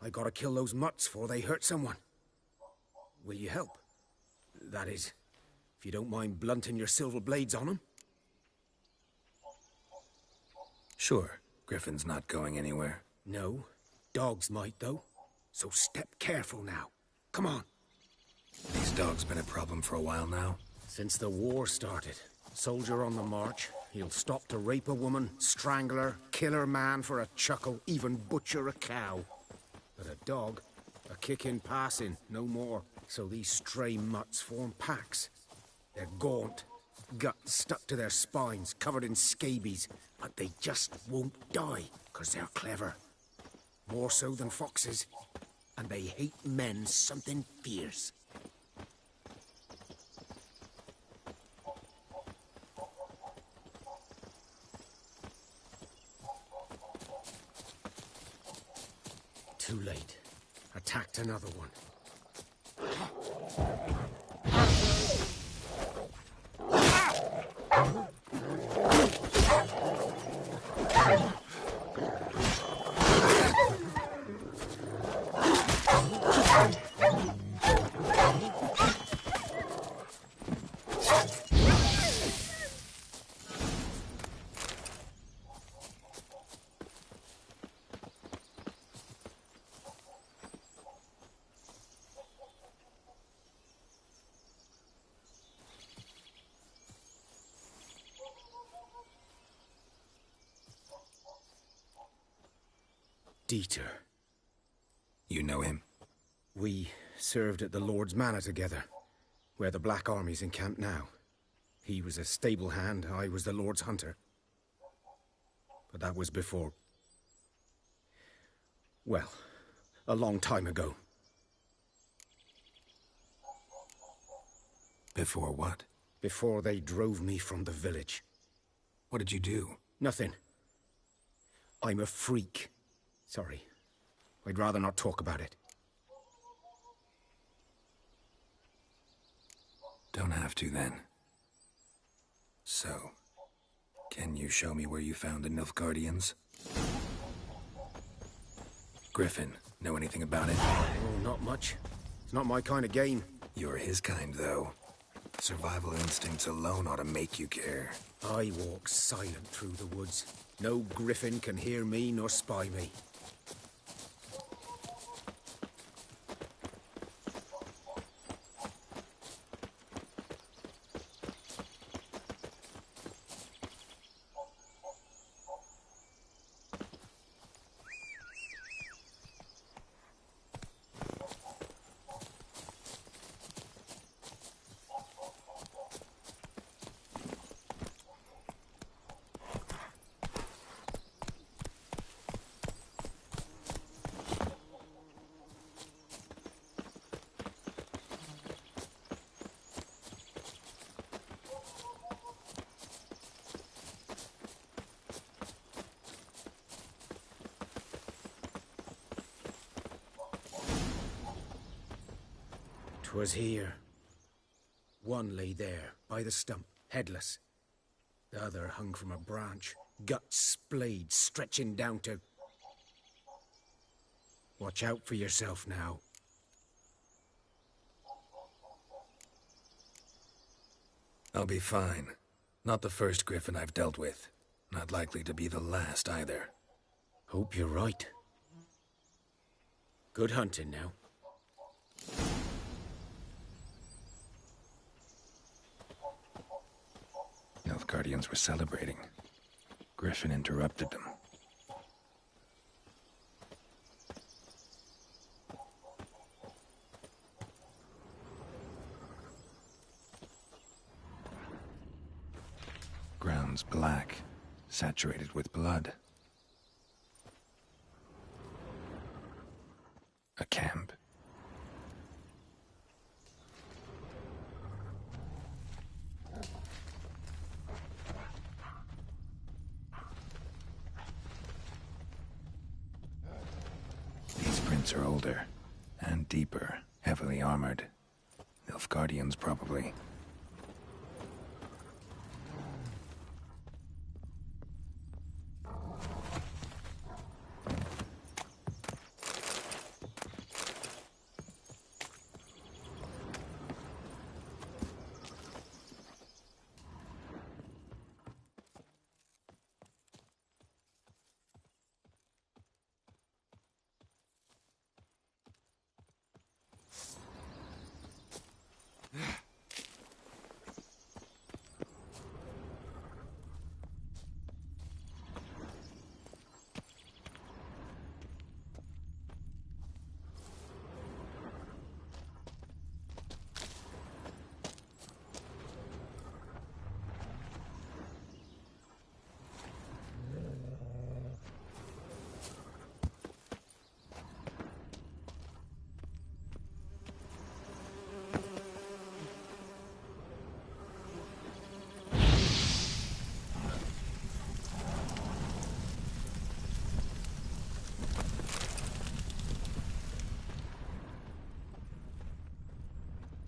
I gotta kill those mutts before they hurt someone. Will you help? That is, if you don't mind blunting your silver blades on them. Sure. Griffin's not going anywhere. No. Dogs might, though. So step careful now. Come on. These dogs been a problem for a while now? Since the war started. Soldier on the march. He'll stop to rape a woman, strangle her, kill her man for a chuckle, even butcher a cow. But a dog, a kick in passing, no more. So these stray mutts form packs. They're gaunt, guts stuck to their spines, covered in scabies, but they just won't die, 'cause they're clever. More so than foxes. And they hate men something fierce. Too late. Attacked another one. Dieter. You know him? We served at the Lord's Manor together, where the Black Army's encamped now. He was a stable hand, I was the Lord's hunter. But that was before... well, a long time ago. Before what? Before they drove me from the village. What did you do? Nothing. I'm a freak. Sorry. I'd rather not talk about it. Don't have to, then. So, can you show me where you found the Nilfgaardians? Griffin, know anything about it? Oh, not much. It's not my kind of game. You're his kind, though. Survival instincts alone ought to make you care. I walk silent through the woods. No griffin can hear me nor spy me. Was here. One lay there, by the stump, headless. The other hung from a branch, guts splayed, stretching down to... Watch out for yourself now. I'll be fine. Not the first griffin I've dealt with. Not likely to be the last, either. Hope you're right. Good hunting now. Nilfgaardians were celebrating. Griffin interrupted them. Ground's black, saturated with blood. A camp. Are older and deeper, heavily armored. Nilfgaardians, probably.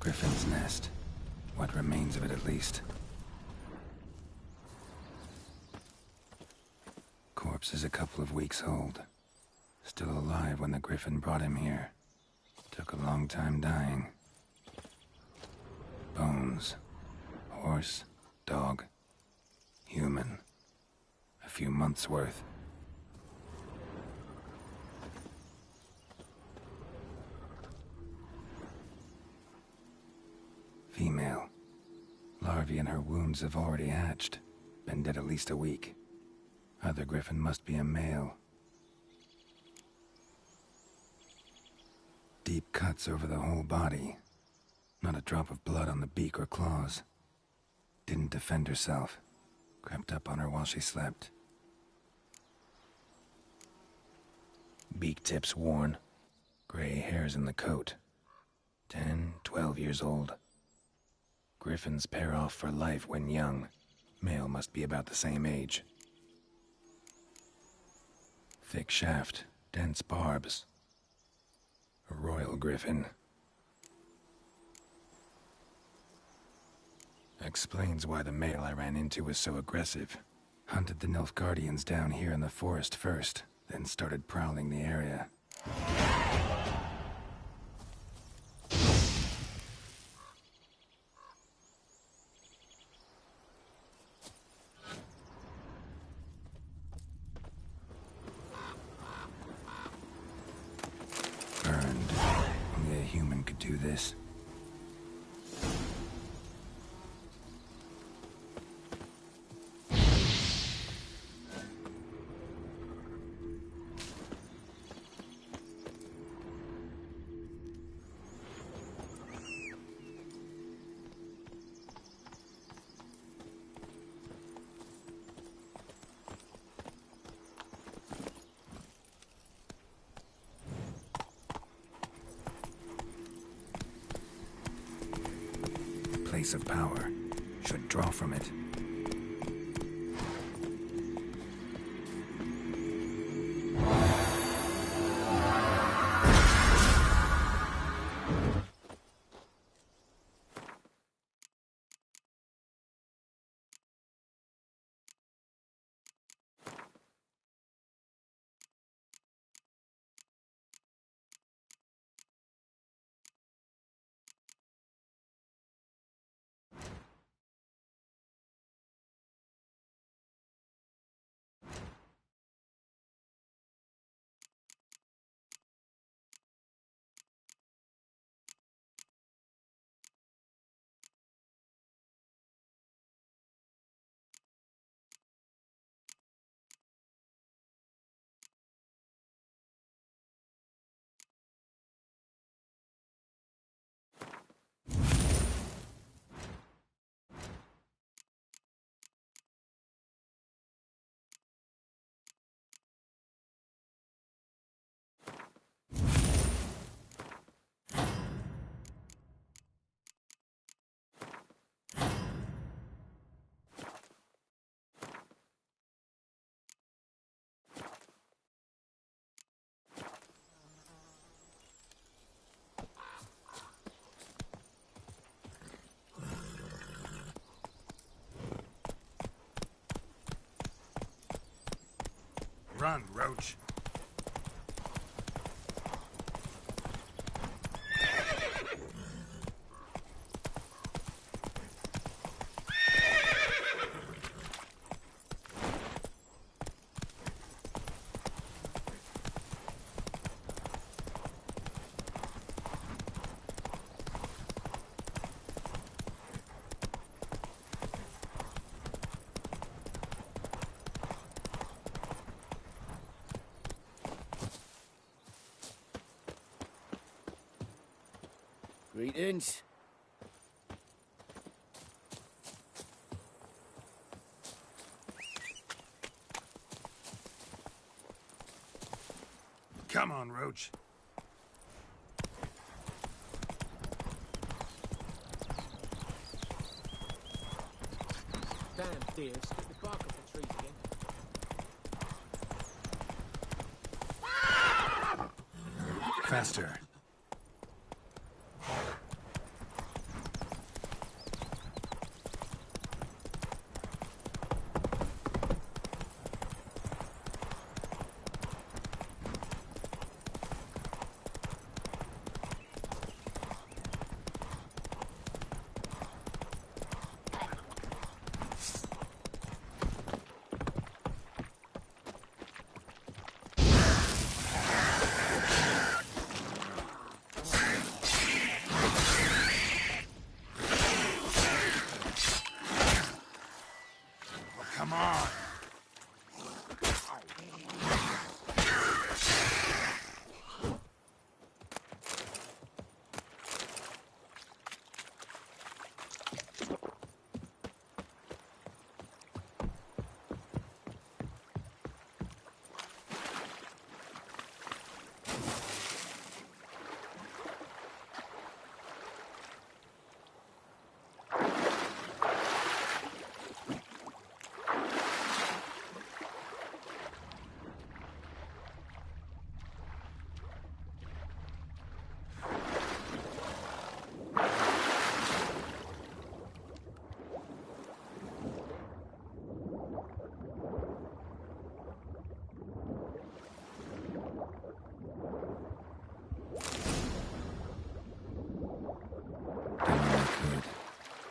Griffin's nest. What remains of it, at least. Corpse is a couple of weeks old. Still alive when the Griffin brought him here. Took a long time dying. Bones. Horse, dog, human. A few months' worth. Female. Larvae in her wounds have already hatched. Been dead at least a week. Other Griffin must be a male. Deep cuts over the whole body. Not a drop of blood on the beak or claws. Didn't defend herself. Crept up on her while she slept. beak tips worn. Gray hairs in the coat. 10, 12 years old. Griffins pair off for life when young. Male must be about the same age. Thick shaft, dense barbs. A royal griffin. Explains why the male I ran into was so aggressive. Hunted the Nilfgaardians down here in the forest first, then started prowling the area. Burned. Only a human could do this. Place of power. Should draw from it. Run, Roach. Greetings. Come on, Roach. Damn deer, stick the bark off the trees again. Faster. Come on.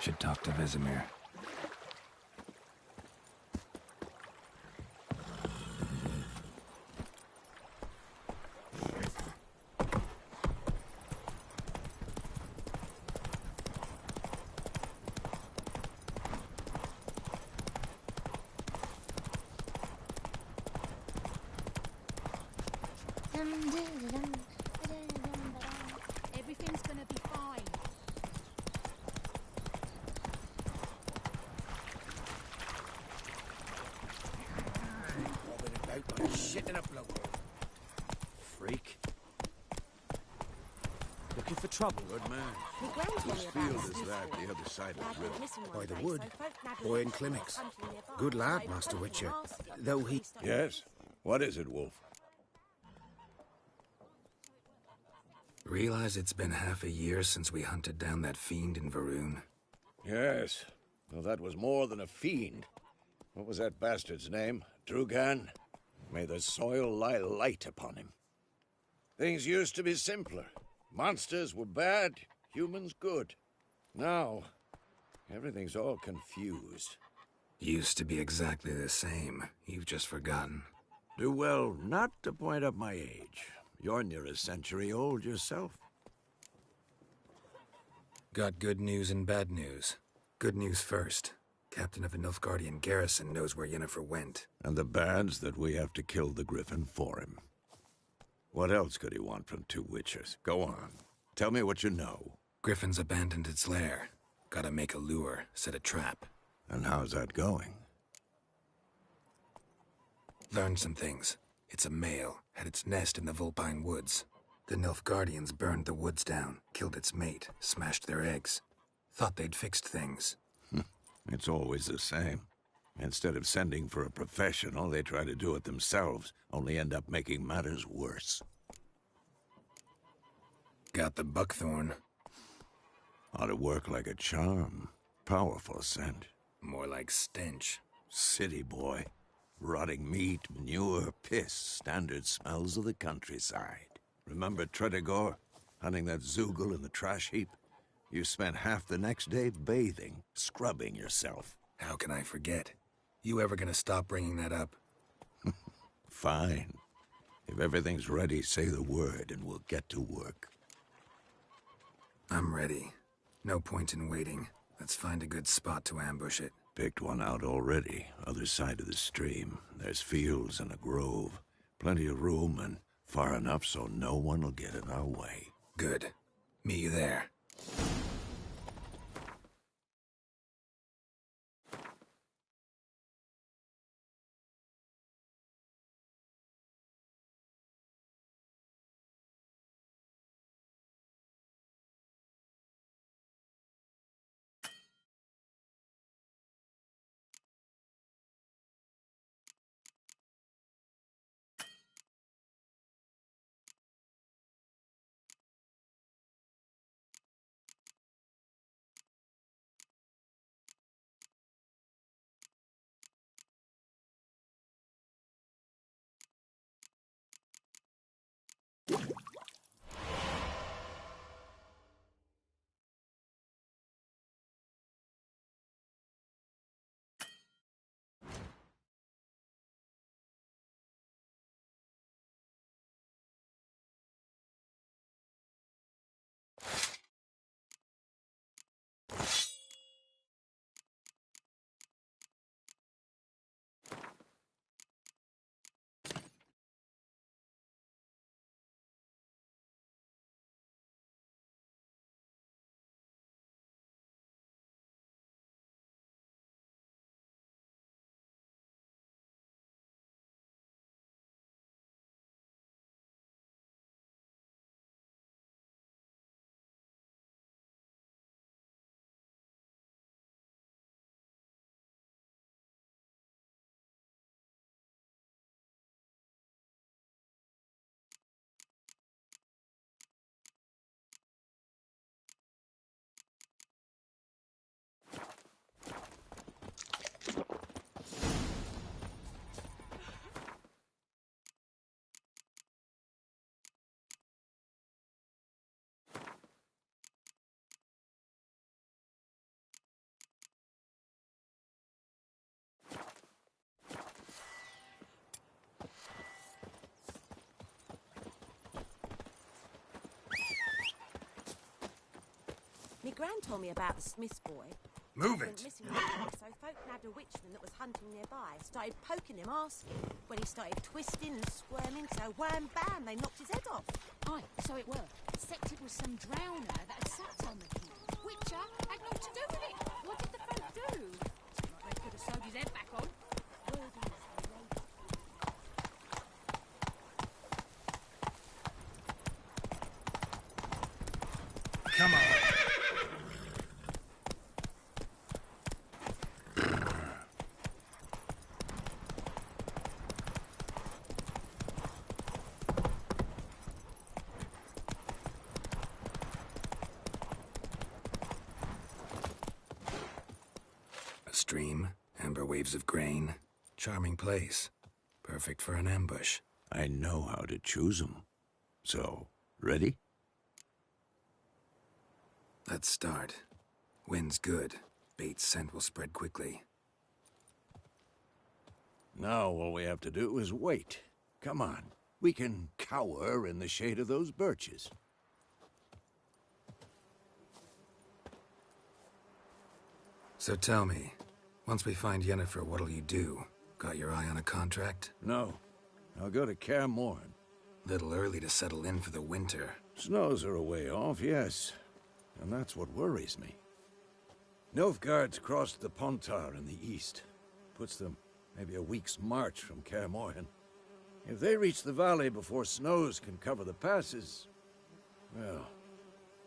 Should talk to Vesemir. Everything's gonna be fine. Bobbing about like shit in a blowhole. Freak. Looking for trouble? Good man. Me gran told me Whose about field this is that, the other side of Lad the went river? missing one By the day, wood. so folk nabbed Boy him in and Climmix. hunting nearby. Good lad, Started Master poking Witcher. him, asking. Though he... Yes? What is it, Wolf? Realize it's been half a year since we hunted down that fiend in Varun? Yes. Well, that was more than a fiend. What was that bastard's name? Drugan? May the soil lie light upon him. Things used to be simpler. Monsters were bad, humans good. Now, everything's all confused. Used to be exactly the same. You've just forgotten. Do well not to point up my age. You're near a century old yourself. Got good news and bad news. Good news first. Captain of the Nilfgaardian garrison knows where Yennefer went. And the bad's that we have to kill the Griffin for him. What else could he want from two witchers? Go on. Tell me what you know. Griffin's abandoned its lair. Gotta make a lure, set a trap. And how's that going? Learned some things. It's a male, had its nest in the Vulpine Woods. The Nilfgaardians burned the woods down, killed its mate, smashed their eggs. Thought they'd fixed things. It's always the same. Instead of sending for a professional, they try to do it themselves, only end up making matters worse. Got the buckthorn. Ought to work like a charm. Powerful scent. More like stench. City boy. Rotting meat, manure, piss, standard smells of the countryside. Remember Tredegor? Hunting that Zoogle in the trash heap? You spent half the next day bathing, scrubbing yourself. How can I forget? You ever gonna stop bringing that up? Fine. If everything's ready, say the word and we'll get to work. I'm ready. No point in waiting. Let's find a good spot to ambush it. Picked one out already, other side of the stream. There's fields and a grove. Plenty of room and far enough so no one will get in our way. Good. Meet you there. gran told me about the Smith's boy. Move Went it! missing one day, so folk nabbed a witchman that was hunting nearby. Started poking him, asking. When he started twisting and squirming, so wham bam, they knocked his head off. Aye, so it were. Except it was some drowner that had sat on the key. Witcher had naught to do with it. What did the folk do? They could have sewed his head back on. Come on. A stream, amber waves of grain. Charming place. Perfect for an ambush. I know how to choose 'em. So, ready? Let's start. Wind's good. Bait's scent will spread quickly. Now all we have to do is wait. Come on. We can cower in the shade of those birches. So tell me, once we find Yennefer, what'll you do? Got your eye on a contract? No. I'll go to Kaer Morhen. Little early to settle in for the winter. Snows are a way off, yes. And that's what worries me. Nilfgaard's crossed the Pontar in the east. Puts them maybe a week's march from Kaer Morhen. If they reach the valley before snows can cover the passes, well,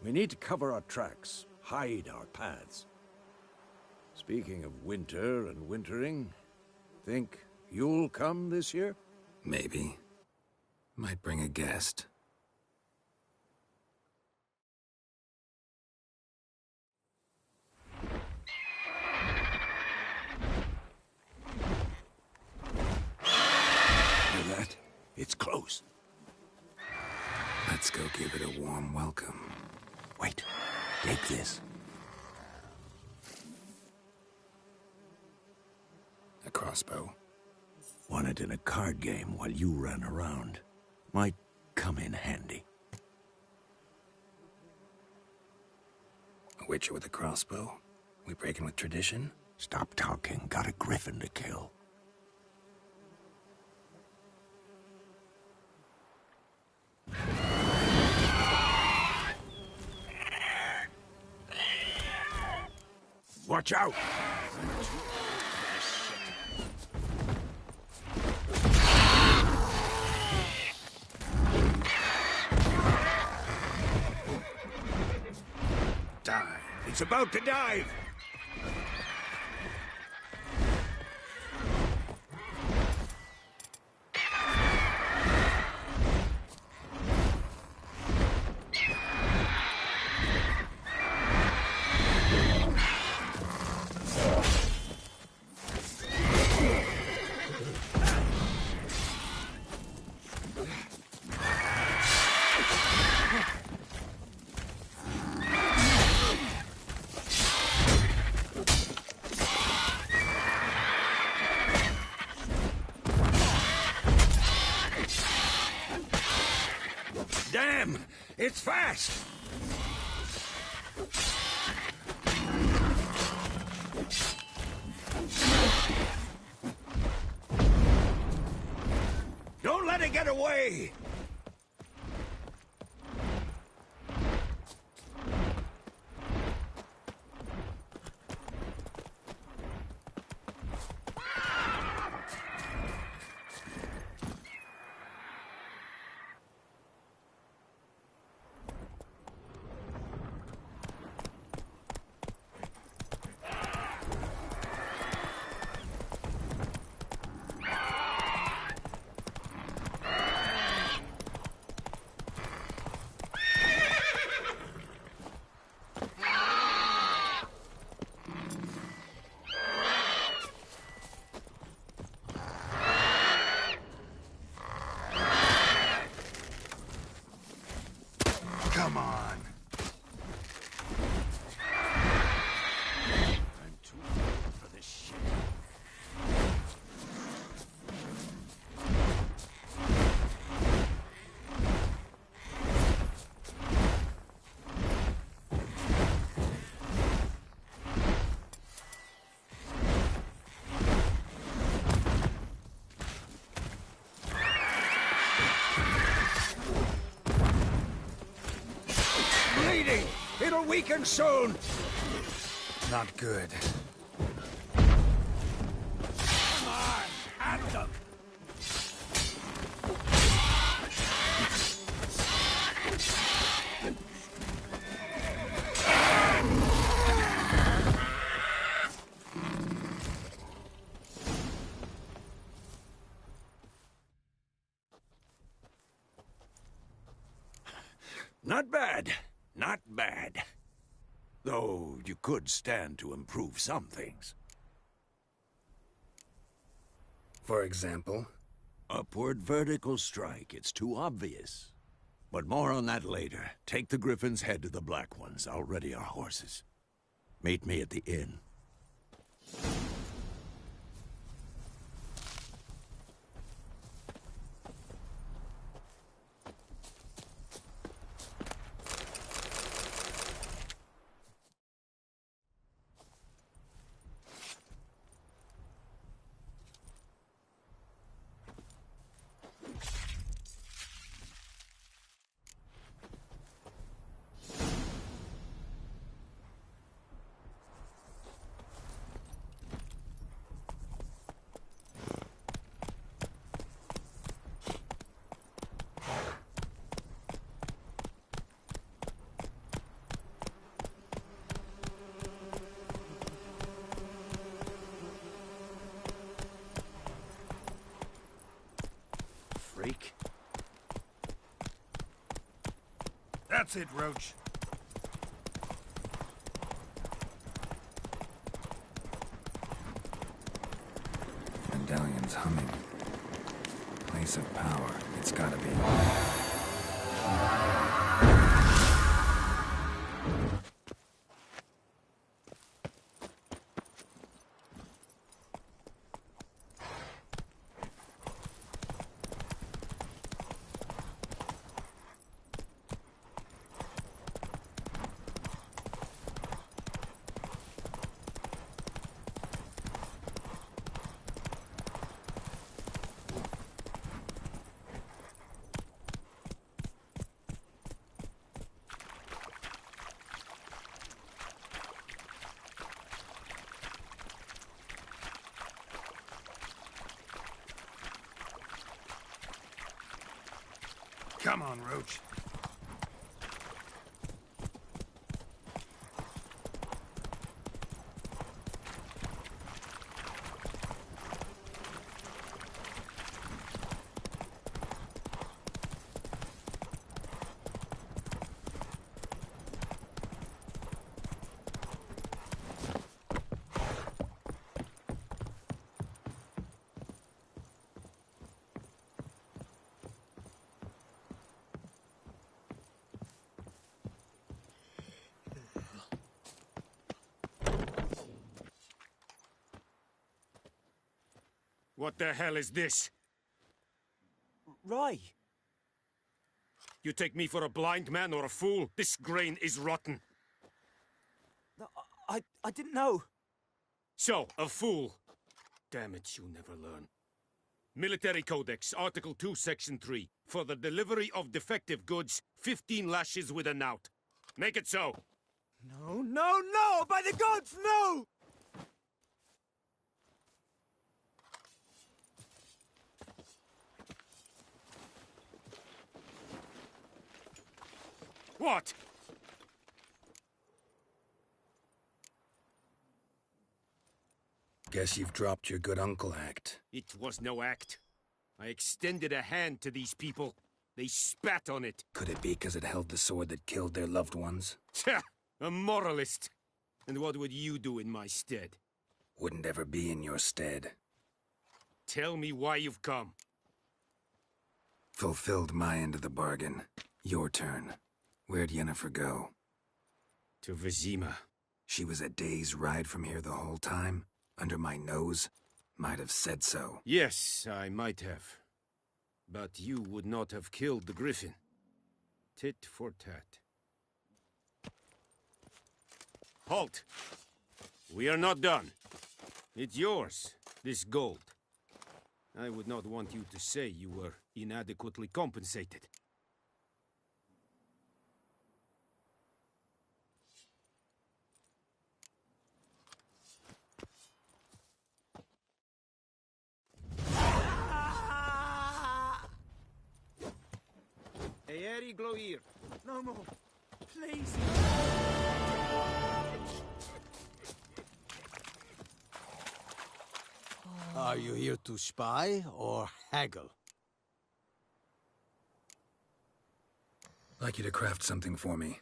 we need to cover our tracks, hide our paths. Speaking of winter and wintering, think you'll come this year? Maybe. Might bring a guest. Hear that? It's close. Let's go give it a warm welcome. Wait. Take this. A crossbow. Won it in a card game while you ran around. Might come in handy. A witcher with a crossbow? We breaking with tradition? Stop talking. Got a griffin to kill. Watch out! Dive. It's about to dive! Damn! It's fast! Don't let it get away! weaken soon! Not good. Come on, at them! Not bad. Not bad. Though you could stand to improve some things. For example? Upward vertical strike. It's too obvious. But more on that later. Take the Griffin's head to the Black Ones. I'll ready our horses. Meet me at the inn. Freak. That's it, Roach. Medallion's humming. Place of power. It's gotta be. Come on, Roach. What the hell is this? Rye. You take me for a blind man or a fool? This grain is rotten. No, I didn't know. So, a fool. Damn it, you never learn. Military Codex, Article 2, Section 3. For the delivery of defective goods, 15 lashes with a knout. Make it so. No, no, no! By the gods, no! What? Guess you've dropped your good uncle act. It was no act. I extended a hand to these people. They spat on it. Could it be because it held the sword that killed their loved ones? Tja, a moralist. And what would you do in my stead? Wouldn't ever be in your stead. Tell me why you've come. Fulfilled my end of the bargain. Your turn. Where'd Yennefer go? To Vizima. She was a day's ride from here the whole time? Under my nose? Might have said so. Yes, I might have. But you would not have killed the Griffin. Tit for tat. Halt! We are not done. It's yours, this gold. I would not want you to say you were inadequately compensated. Very glow here. No more. Please. Are you here to spy or haggle? I'd like you to craft something for me.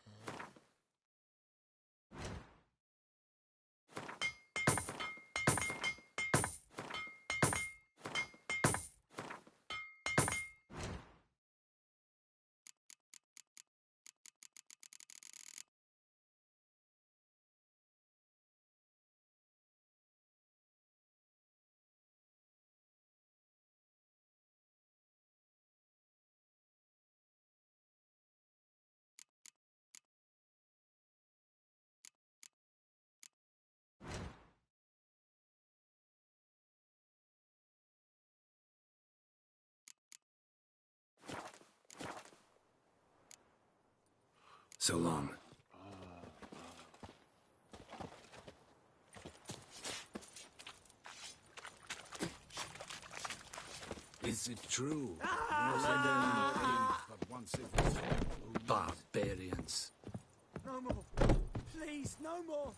So long. Is it true? But once it was Barbarians. No more. Please, no more.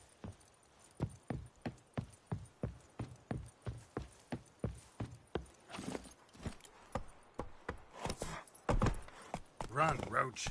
Run, Roach.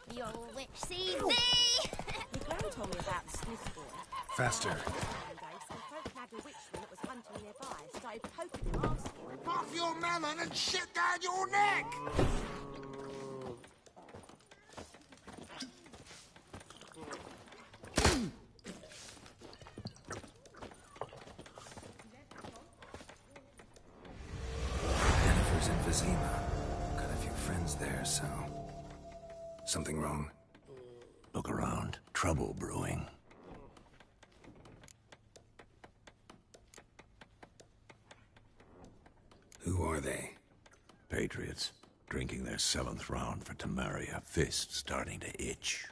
The old witch sees thee! Your gran told me about the Smith boy. Faster. One day, some folk nabbed a witchman that was hunting nearby, started poking him, asking. Rip off your melon and shit down your neck! Jennifer's in Vizima. Got a few friends there, so... Something wrong? Look around. Trouble brewing. Who are they? Patriots. Drinking their 7th round for Temeria. Fist starting to itch.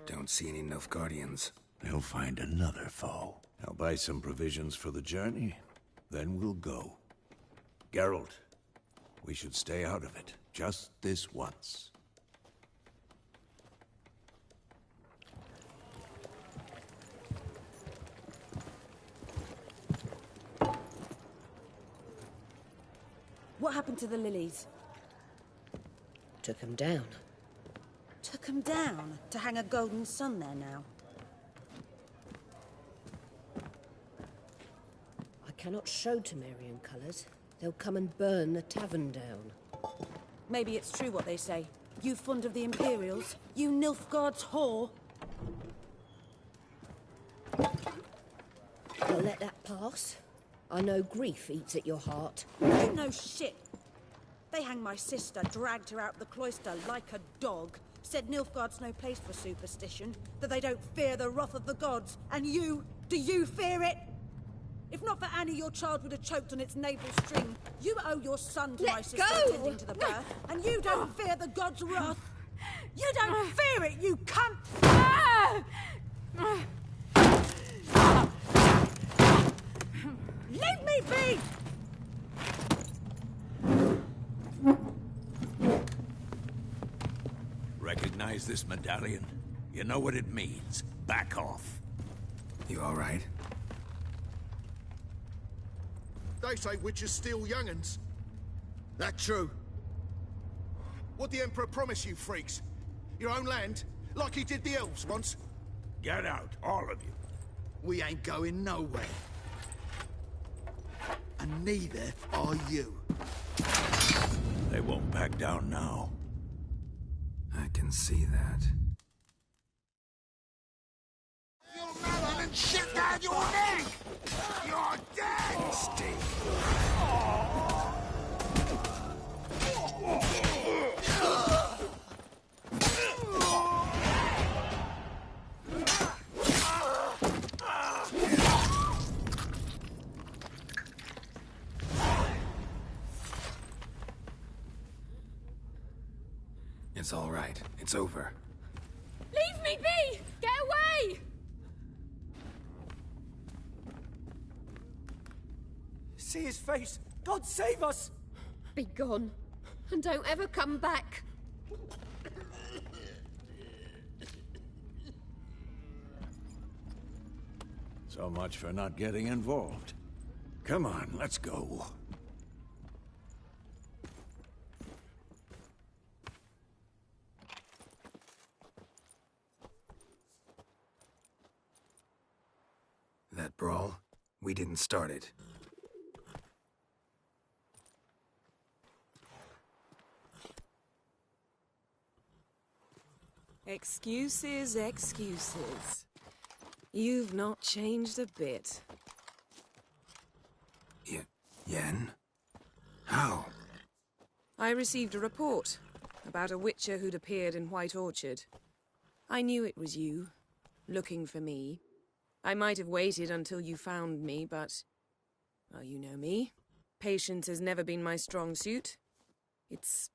Don't see any Nilfgaardians. They'll find another foe. I'll buy some provisions for the journey. Then we'll go. Geralt, we should stay out of it. Just this once. What happened to the lilies? Took 'em down. Took 'em down to hang a golden sun there now. I cannot show Temerian colours. They'll come and burn the tavern down. Maybe it's true what they say. You fond of the Imperials? You Nilfgaard's whore? I'll let that pass. I know grief eats at your heart. You know shit. They hanged my sister, dragged her out the cloister like a dog. Said Nilfgaard's no place for superstition, that they don't fear the wrath of the gods. And you, do you fear it? If not for Annie, your child would have choked on its navel string. You owe your son to my sister attending to the birth, and you don't fear the gods' wrath. You don't fear it, you cunt! Leave me be! Recognize this medallion? You know what it means. Back off. You all right? They say witches steal young'uns. That true? What'd the Emperor promise you, freaks? Your own land? Like he did the elves once? Get out, all of you. We ain't going nowhere. And neither are you. They won't back down now. I can see that. shit down your neck! You're dead! Stink. It's all right. It's over. Leave me be! Get away! See his face! God save us! Be gone. And don't ever come back. So much for not getting involved. Come on, let's go. That brawl, we didn't start it. Excuses, excuses. You've not changed a bit. Yen? How? I received a report about a witcher who'd appeared in White Orchard. I knew it was you, looking for me. I might have waited until you found me, but... well, you know me. Patience has never been my strong suit. It's...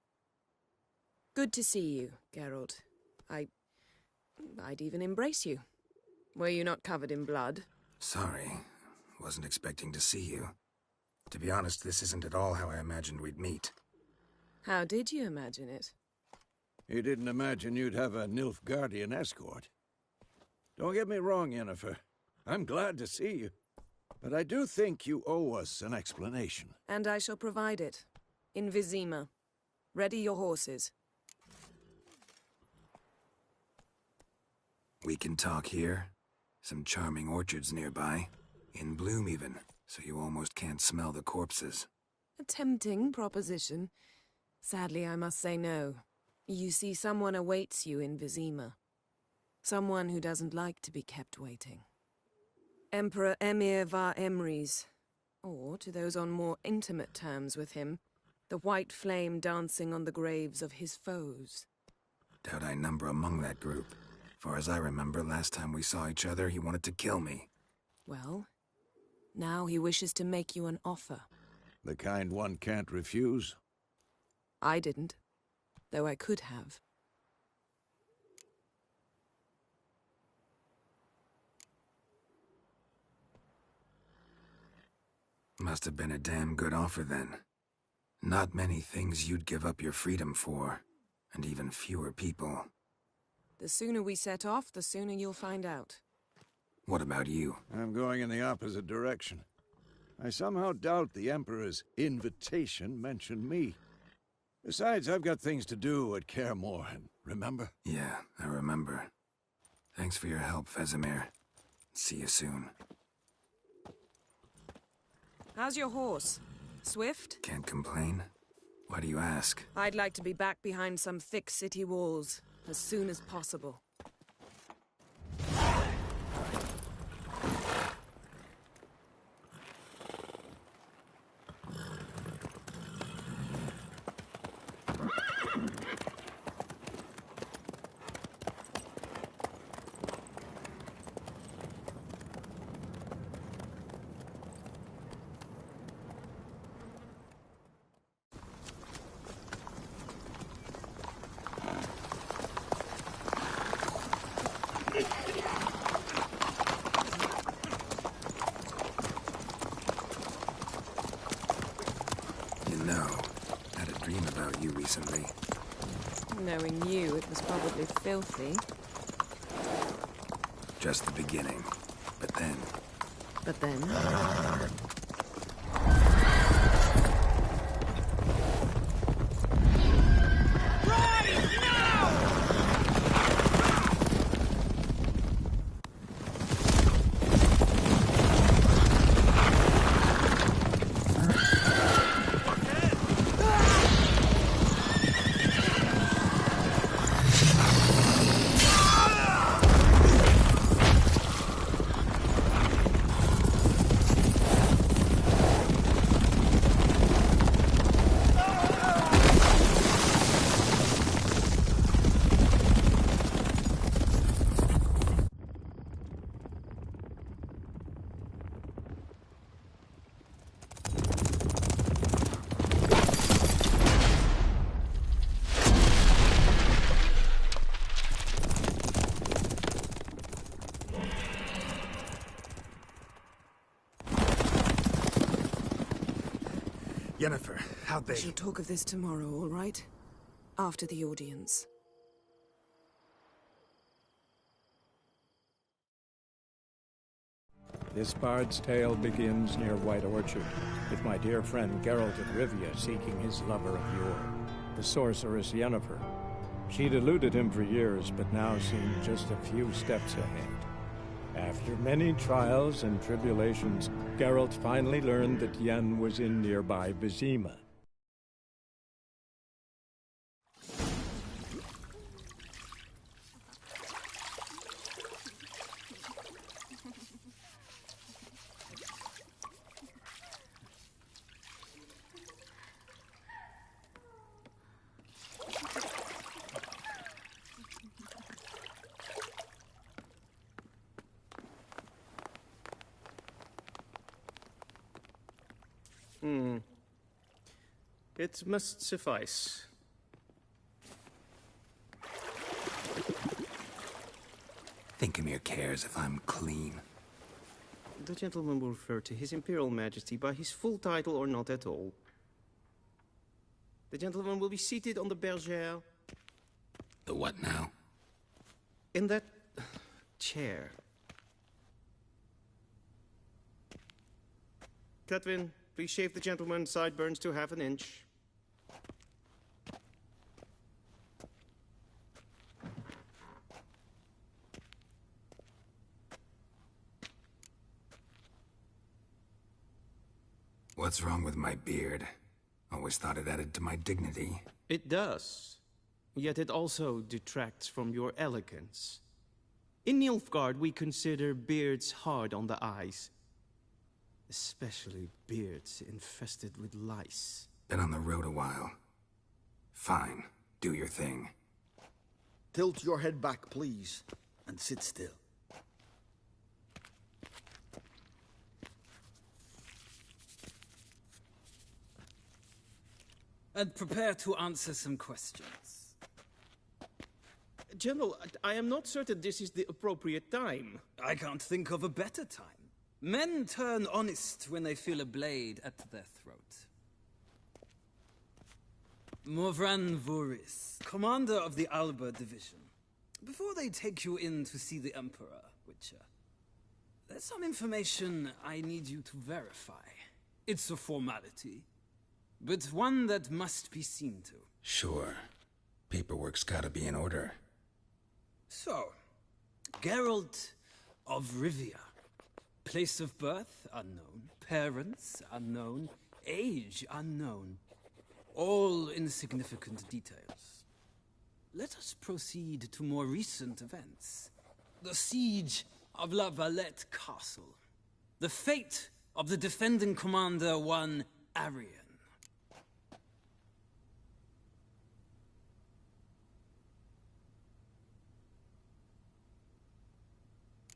good to see you, Geralt. I'd even embrace you. Were you not covered in blood? Sorry. Wasn't expecting to see you. To be honest, this isn't at all how I imagined we'd meet. How did you imagine it? You didn't imagine you'd have a Nilfgaardian escort. Don't get me wrong, Yennefer. I'm glad to see you. But I do think you owe us an explanation. And I shall provide it. In Vizima. Ready your horses. We can talk here. Some charming orchards nearby. In bloom even, so you almost can't smell the corpses. A tempting proposition. Sadly, I must say no. You see, someone awaits you in Vizima. Someone who doesn't like to be kept waiting. Emperor Emir var Emrys. Or, to those on more intimate terms with him, the white flame dancing on the graves of his foes. Doubt I number among that group. Far as I remember, last time we saw each other, he wanted to kill me. Well, now he wishes to make you an offer. The kind one can't refuse? I didn't, though I could have. Must have been a damn good offer then. Not many things you'd give up your freedom for, and even fewer people. The sooner we set off, the sooner you'll find out. What about you? I'm going in the opposite direction. I somehow doubt the Emperor's invitation mentioned me. Besides, I've got things to do at Kaer Morhen, remember? Yeah, I remember. Thanks for your help, Vesemir. See you soon. How's your horse? Swift? Can't complain. Why do you ask? I'd like to be back behind some thick city walls as soon as possible. Recently. Knowing you, it was probably filthy. Just the beginning. But then... But then? Yennefer, how'd they... We shall talk of this tomorrow, all right? After the audience. This bard's tale begins near White Orchard, with my dear friend Geralt of Rivia seeking his lover of yore, the sorceress Yennefer. She'd eluded him for years, but now seemed just a few steps ahead. After many trials and tribulations, Geralt finally learned that Yen was in nearby Vizima. It must suffice. Thinkamere cares if I'm clean. The gentleman will refer to His Imperial Majesty by his full title or not at all. The gentleman will be seated on the bergère. The what now? In that chair. Catwin, please shave the gentleman's sideburns to half an inch. What's wrong with my beard? Always thought it added to my dignity. It does. Yet it also detracts from your elegance. In Nilfgaard, we consider beards hard on the eyes. Especially beards infested with lice. Been on the road a while. Fine, do your thing. Tilt your head back, please, and sit still. And prepare to answer some questions. General, I am not certain this is the appropriate time. I can't think of a better time. Men turn honest when they feel a blade at their throat. Morvran Voris, commander of the Alba Division. Before they take you in to see the Emperor, Witcher, there's some information I need you to verify. It's a formality, but one that must be seen to. Sure. Paperwork's gotta be in order. So, Geralt of Rivia. Place of birth, unknown. Parents, unknown. Age, unknown. All insignificant details. Let us proceed to more recent events. The siege of La Valette Castle. The fate of the defending commander, one Arian.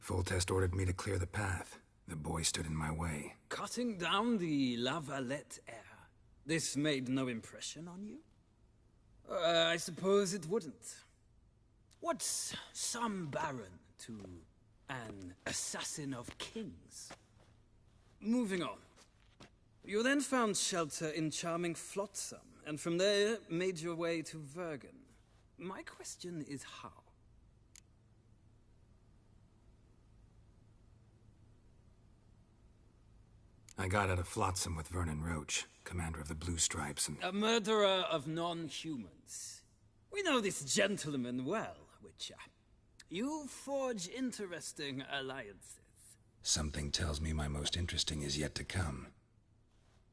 Foltest ordered me to clear the path. The boy stood in my way. Cutting down the La Valette heir. This made no impression on you? I suppose it wouldn't. What's some baron to an assassin of kings? Moving on. You then found shelter in charming Flotsam, and from there made your way to Vergen. My question is how? I got out of Flotsam with Vernon Roach, commander of the Blue Stripes, and... A murderer of non-humans. We know this gentleman well, Witcher. You forge interesting alliances. Something tells me my most interesting is yet to come.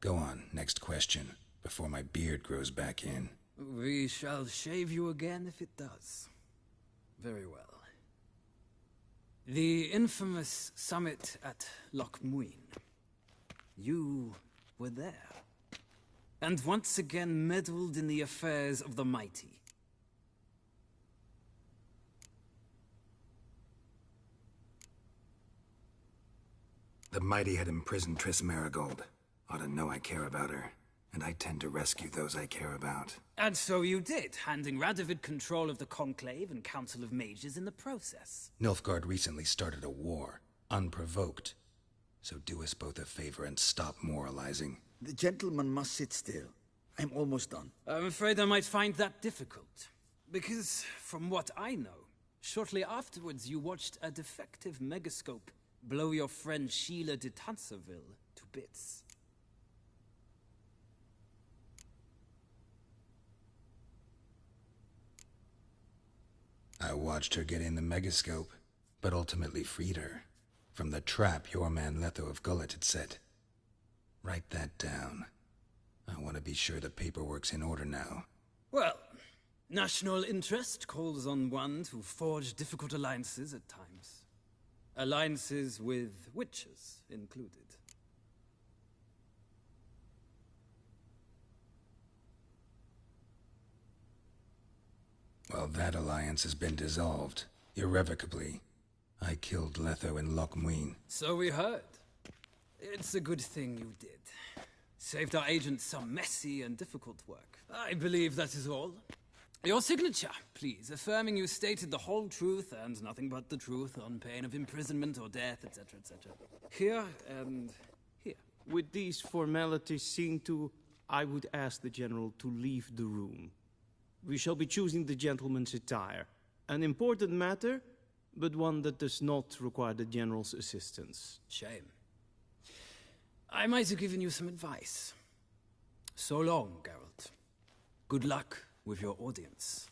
Go on, next question, before my beard grows back in. We shall shave you again if it does. Very well. The infamous summit at Loch Muin. You were there, and once again meddled in the affairs of the mighty. The mighty had imprisoned Triss Marigold. Ought to know I care about her, and I tend to rescue those I care about. And so you did, handing Radovid control of the Conclave and Council of Mages in the process. Nilfgaard recently started a war, unprovoked. So do us both a favor and stop moralizing. The gentleman must sit still. I'm almost done. I'm afraid I might find that difficult. Because, from what I know, shortly afterwards you watched a defective megascope blow your friend Sheila de Tanserville to bits. I watched her get in the megascope, but ultimately freed her from the trap your man Letho of Gullet had set. Write that down. I want to be sure the paperwork's in order now. Well, national interest calls on one to forge difficult alliances at times. Alliances with witches included. Well, that alliance has been dissolved, irrevocably. I killed Letho in Loch Muin. So we heard. It's a good thing you did. Saved our agent some messy and difficult work. I believe that is all. Your signature, please, affirming you stated the whole truth and nothing but the truth on pain of imprisonment or death, etc., etc. Here and here. With these formalities seen to, I would ask the General to leave the room. We shall be choosing the gentleman's attire. An important matter, but one that does not require the General's assistance. Shame. I might have given you some advice. So long, Geralt. Good luck with your audience.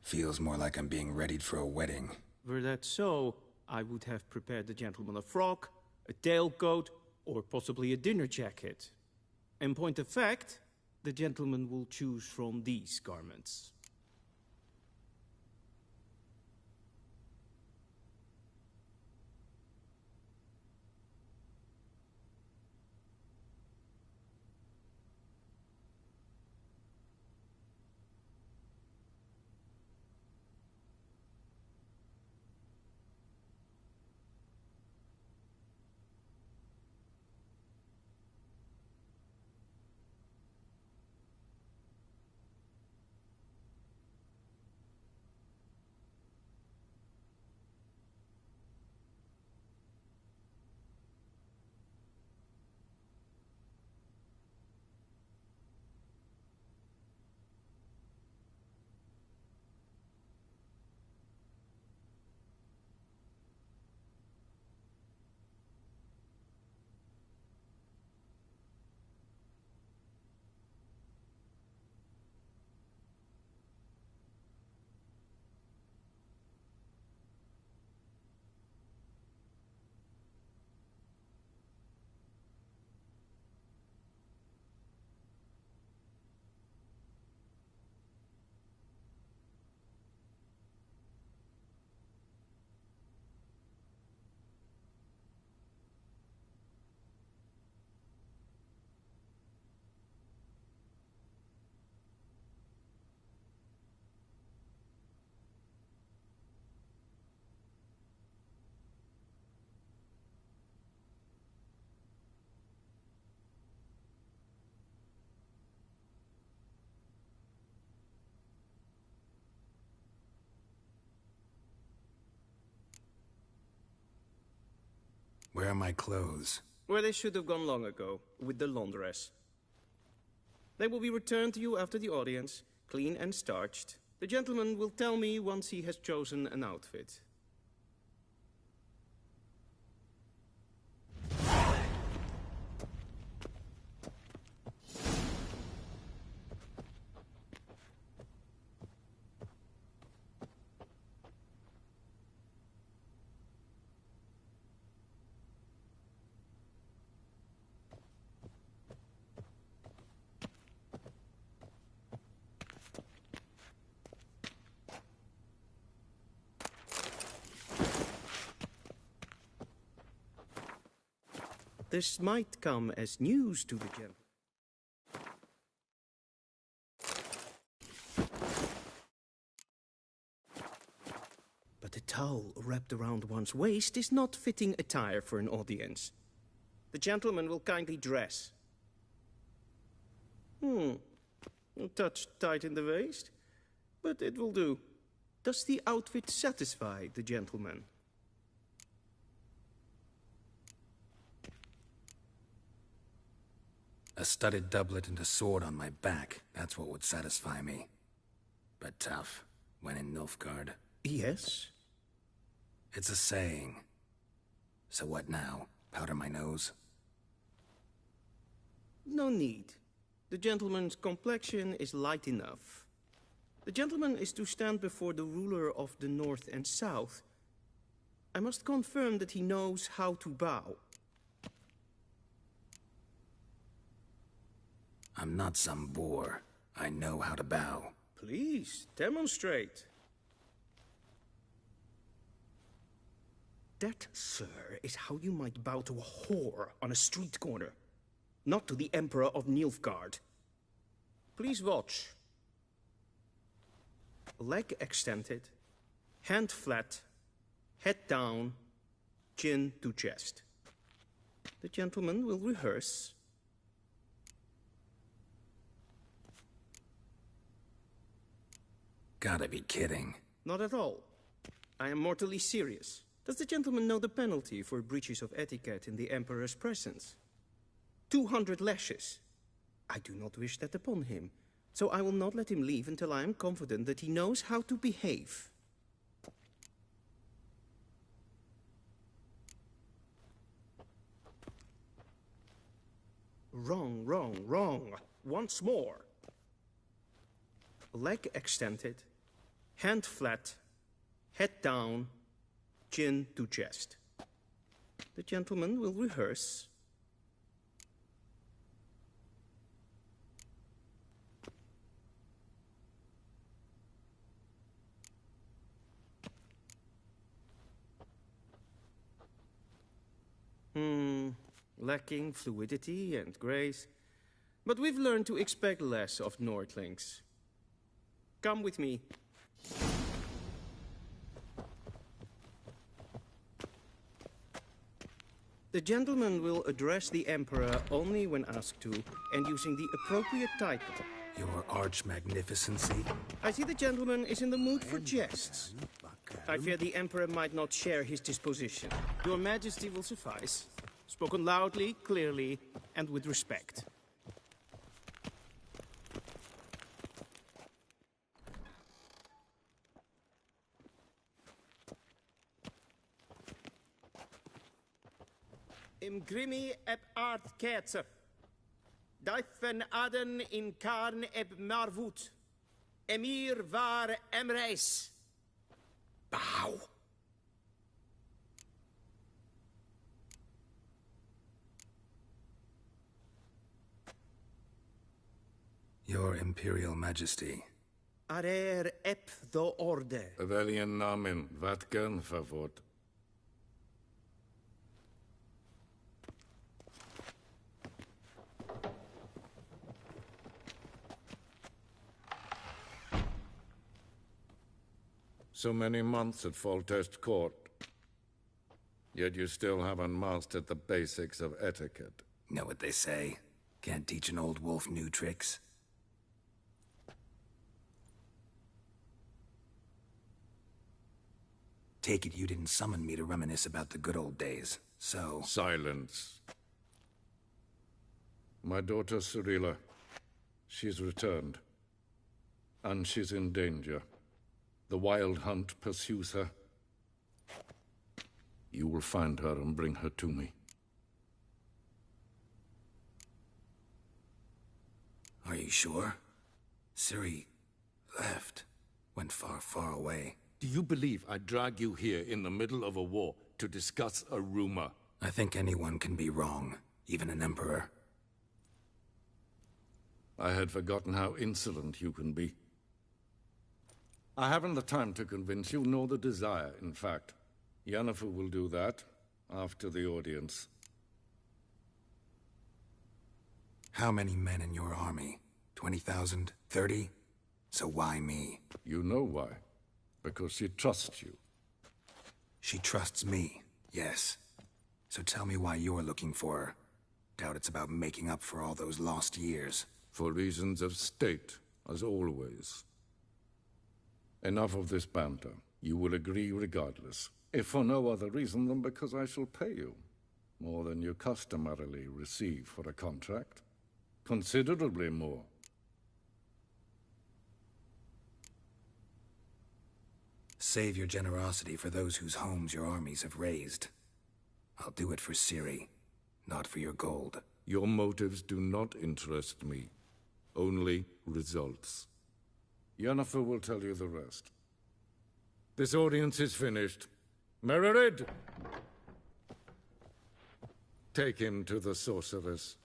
Feels more like I'm being readied for a wedding. Were that so, I would have prepared the gentleman a frock, a tailcoat, or possibly a dinner jacket. In point of fact, the gentleman will choose from these garments. Where are my clothes? Where they should have gone long ago, with the laundress. They will be returned to you after the audience, clean and starched. The gentleman will tell me once he has chosen an outfit. This might come as news to the gentleman. But a towel wrapped around one's waist is not fitting attire for an audience. The gentleman will kindly dress. A touch tight in the waist, but it will do. Does the outfit satisfy the gentleman? A studded doublet and a sword on my back, that's what would satisfy me. But tough, when in Nilfgaard. Yes? It's a saying. So what now? Powder my nose? No need. The gentleman's complexion is light enough. The gentleman is to stand before the ruler of the North and South. I must confirm that he knows how to bow. I'm not some boor. I know how to bow. Please, demonstrate. That, sir, is how you might bow to a whore on a street corner, not to the Emperor of Nilfgaard. Please watch. Leg extended, hand flat, head down, chin to chest. The gentleman will rehearse. Gotta be kidding. Not at all. I am mortally serious. Does the gentleman know the penalty for breaches of etiquette in the Emperor's presence? 200 lashes. I do not wish that upon him, so I will not let him leave until I am confident that he knows how to behave. Wrong, wrong, wrong. Once more. Leg extended, hand flat, head down, chin to chest. The gentleman will rehearse. Lacking fluidity and grace. But we've learned to expect less of Nordlings. Come with me. The gentleman will address the Emperor only when asked to, and using the appropriate title. Your arch-magnificency? I see the gentleman is in the mood for jests. I fear the Emperor might not share his disposition. Your Majesty will suffice. Spoken loudly, clearly, and with respect. Im grimi eb art ketzer. Daifen aden in karn eb marvut. Emir var emreis. Bow. Your Imperial Majesty. Arer ep the orde. Welchen Namen? Wat gern verwort? So many months at Foltest Court. Yet you still haven't mastered the basics of etiquette. Know what they say? Can't teach an old wolf new tricks. Take it you didn't summon me to reminisce about the good old days, so... Silence. My daughter Cyrilla, she's returned. And she's in danger. The Wild Hunt pursues her. You will find her and bring her to me. Are you sure? Ciri left. Went far, far away. Do you believe I'd drag you here in the middle of a war to discuss a rumor? I think anyone can be wrong, even an emperor. I had forgotten how insolent you can be. I haven't the time to convince you, nor the desire, in fact. Yennefer will do that after the audience. How many men in your army? 20,000? 30? So why me? You know why. Because she trusts you. She trusts me, yes. So tell me why you're looking for her. Doubt it's about making up for all those lost years. For reasons of state. as always. Enough of this banter. You will agree regardless, if for no other reason than because I shall pay you more than you customarily receive for a contract. Considerably more. Save your generosity for those whose homes your armies have razed. I'll do it for Ciri, not for your gold. Your motives do not interest me. Only results. Yennefer will tell you the rest. This audience is finished. Mererid! Take him to the sorceress.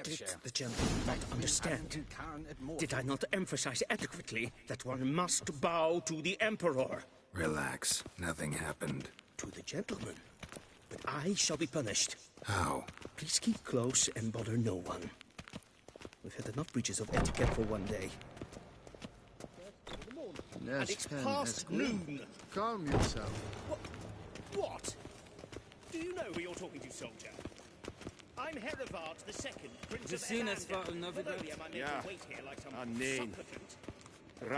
Did the gentleman not understand? Did I not emphasize adequately that one must bow to the Emperor? Relax. Nothing happened. To the gentleman. But I shall be punished. How? Please keep close and bother no one. We've had enough breaches of etiquette for one day. And it's past noon. Calm yourself. What? Do you know who you're talking to, soldier? I'm Herivard II, Prince of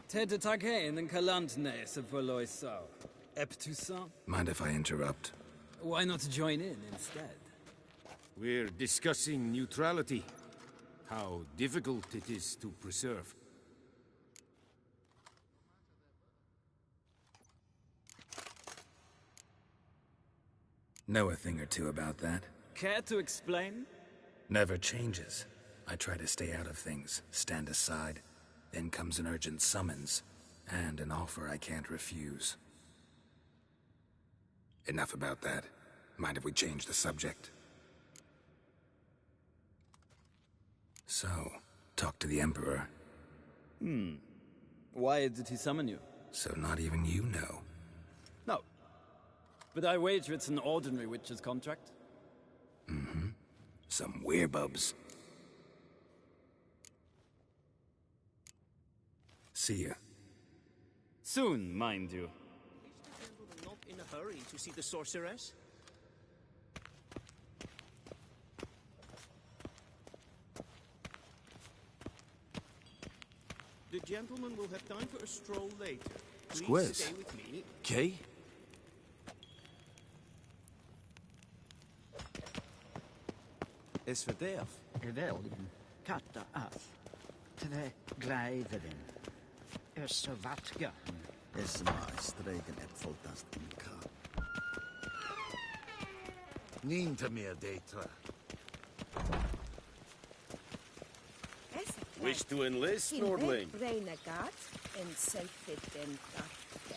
Ted Taghain and Kalantne se Voloisau. Eptusan? Mind if I interrupt? Why not join in instead? We're discussing neutrality. How difficult it is to preserve. Know a thing or two about that? Care to explain? Never changes. I try to stay out of things, stand aside. Then comes an urgent summons, and an offer I can't refuse. Enough about that. Mind if we change the subject? So, talk to the Emperor. Why did he summon you? So not even you know. No. But I wager it's an ordinary witch's contract. Mm-hmm. Some werebubs. See ya. Soon, mind you. Is the gentleman not in a hurry to see the sorceress? The gentleman will have time for a stroll later. Please Squiz. stay with me. Okay? Is verderf geweldigen katta af. Tre glijveren. Så vatka. Is maar streken et voltast in ka. Niet meer detra. Wish to enlist, Nordling? Renegat en selfiden dachte.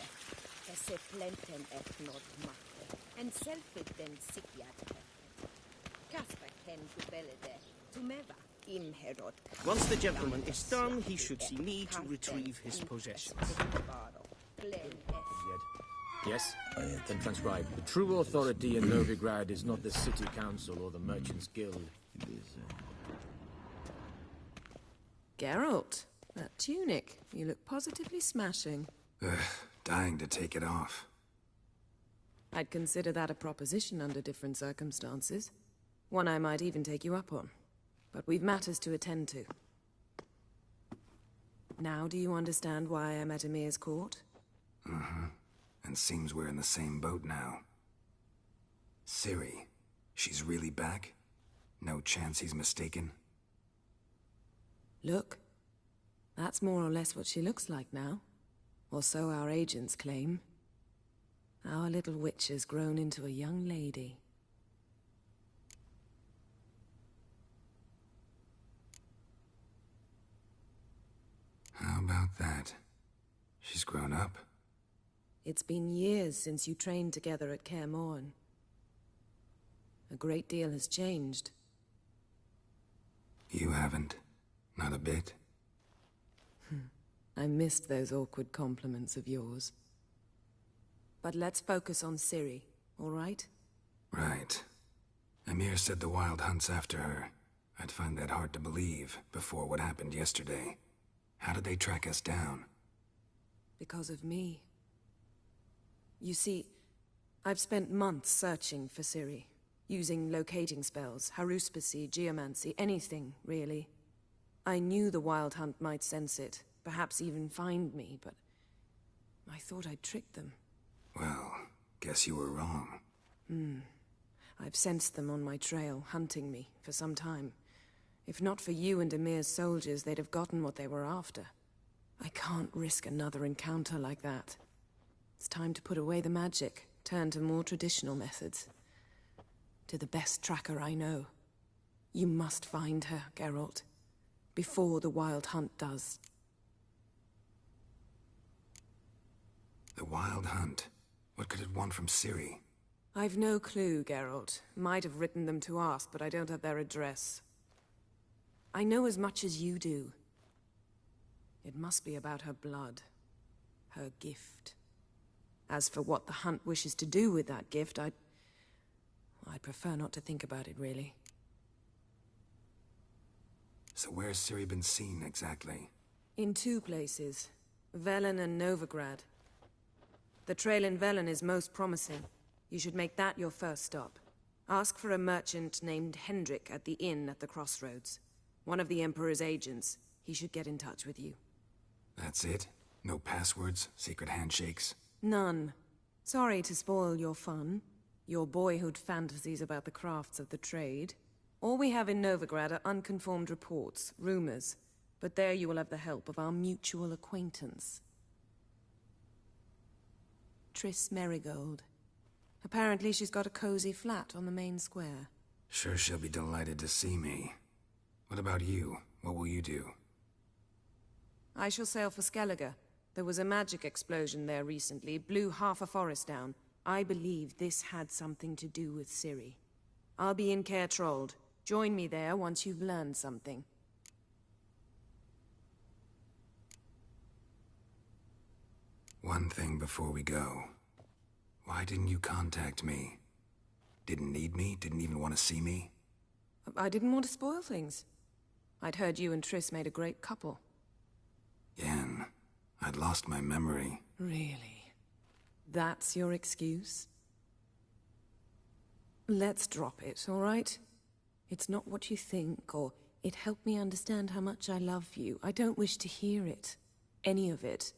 Esse plenten et not machte. En selfiden sikjate. Kasper ken to belede. To meva. Im herod. Once the gentleman is done, he should see me to retrieve his possessions. Yes? Then transcribe. The true authority in Novigrad is not the city council or the merchants' guild. It is, Geralt, that tunic. You look positively smashing. Dying to take it off. I'd consider that a proposition under different circumstances. One I might even take you up on. But we've matters to attend to. Now do you understand why I'm at Emir's court? Uh-huh. And seems we're in the same boat now. Ciri, she's really back? No chance he's mistaken? Look. That's more or less what she looks like now. Or so our agents claim. Our little witch has grown into a young lady. How about that? She's grown up? It's been years since you trained together at Kaer Morhen. A great deal has changed. You haven't. Not a bit. I missed those awkward compliments of yours. But let's focus on Ciri, all right? Right. Emir said the Wild hunts after her. I'd find that hard to believe before what happened yesterday. How did they track us down? Because of me. You see, I've spent months searching for Ciri, using locating spells, haruspicy, geomancy, anything, really. I knew the Wild Hunt might sense it, perhaps even find me, but I thought I'd tricked them. Well, guess you were wrong. I've sensed them on my trail, hunting me, for some time. If not for you and Emir's soldiers, they'd have gotten what they were after. I can't risk another encounter like that. It's time to put away the magic, turn to more traditional methods. To the best tracker I know. You must find her, Geralt. Before the Wild Hunt does. The Wild Hunt? What could it want from Ciri? I've no clue, Geralt. Might have written them to ask, but I don't have their address. I know as much as you do. It must be about her blood. Her gift. As for what the Hunt wishes to do with that gift, I'd prefer not to think about it, really. So where's Ciri been seen, exactly? In 2 places. Velen and Novigrad. The trail in Velen is most promising. You should make that your first stop. Ask for a merchant named Hendrik at the inn at the crossroads. One of the Emperor's agents. He should get in touch with you. That's it? No passwords? Secret handshakes? None. Sorry to spoil your fun. Your boyhood fantasies about the crafts of the trade. All we have in Novigrad are unconformed reports, rumors. But there you will have the help of our mutual acquaintance. Triss Merigold. Apparently she's got a cozy flat on the main square. Sure she'll be delighted to see me. What about you? What will you do? I shall sail for Skellige. There was a magic explosion there recently, blew half a forest down. I believe this had something to do with Ciri. I'll be in Caer Trold. Join me there once you've learned something. One thing before we go. Why didn't you contact me? Didn't need me? Didn't even want to see me? I didn't want to spoil things. I'd heard you and Triss made a great couple. Yen, I'd lost my memory. Really? That's your excuse? Let's drop it, all right? It's not what you think, or it helped me understand how much I love you. I don't wish to hear it. Any of it.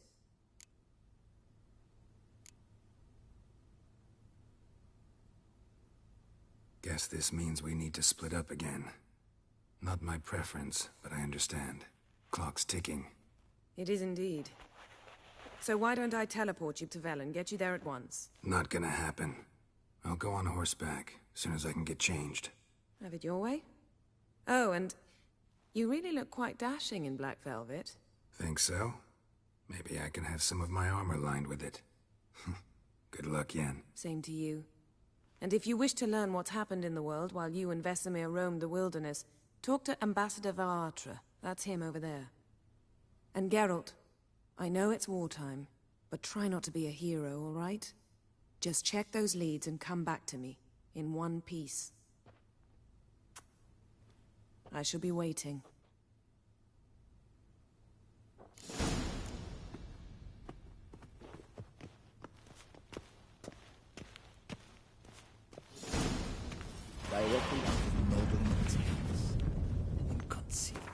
Guess this means we need to split up again. Not my preference, but I understand. Clock's ticking. It is indeed. So why don't I teleport you to Velen, get you there at once? Not gonna happen. I'll go on horseback, as soon as I can get changed. Have it your way? Oh, and you really look quite dashing in black velvet. Think so? Maybe I can have some of my armor lined with it. Good luck, Yen. Same to you. And if you wish to learn what's happened in the world while you and Vesemir roamed the wilderness, talk to Ambassador Varatra. That's him over there. And Geralt, I know it's wartime, but try not to be a hero, all right? Just check those leads and come back to me, in one piece. I shall be waiting. Directly out of nobleman's hands. Inconceivable.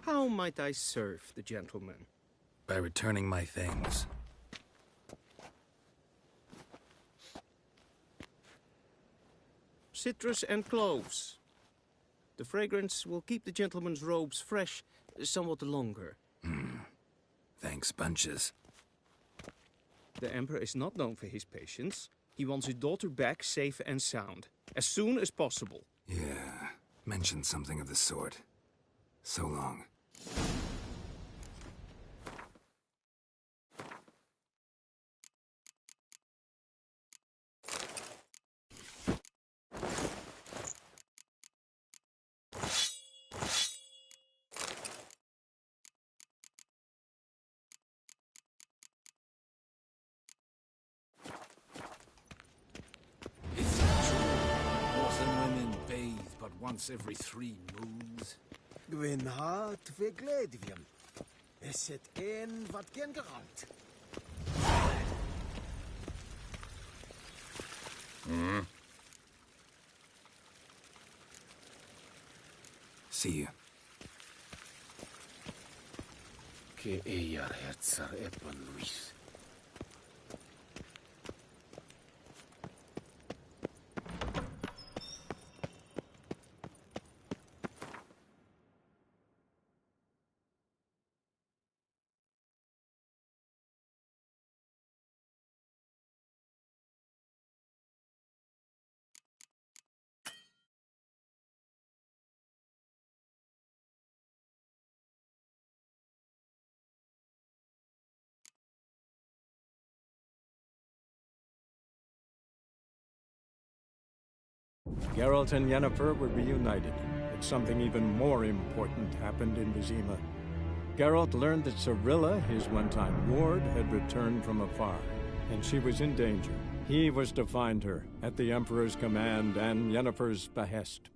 How might I serve the gentleman? By returning my things. Citrus and cloves. The fragrance will keep the gentleman's robes fresh somewhat longer. Thanks, bunches. The Emperor is not known for his patience. He wants his daughter back safe and sound, as soon as possible. Yeah, mentioned something of the sort. So long. Once every 3 moons. Gwyn hart ve gledvium. Is het een wat gen gerand? See you. Ke ear herzer eppen Luis. Geralt and Yennefer were reunited, but something even more important happened in Vizima. Geralt learned that Cirilla, his one-time ward, had returned from afar, and she was in danger. He was to find her, at the Emperor's command and Yennefer's behest.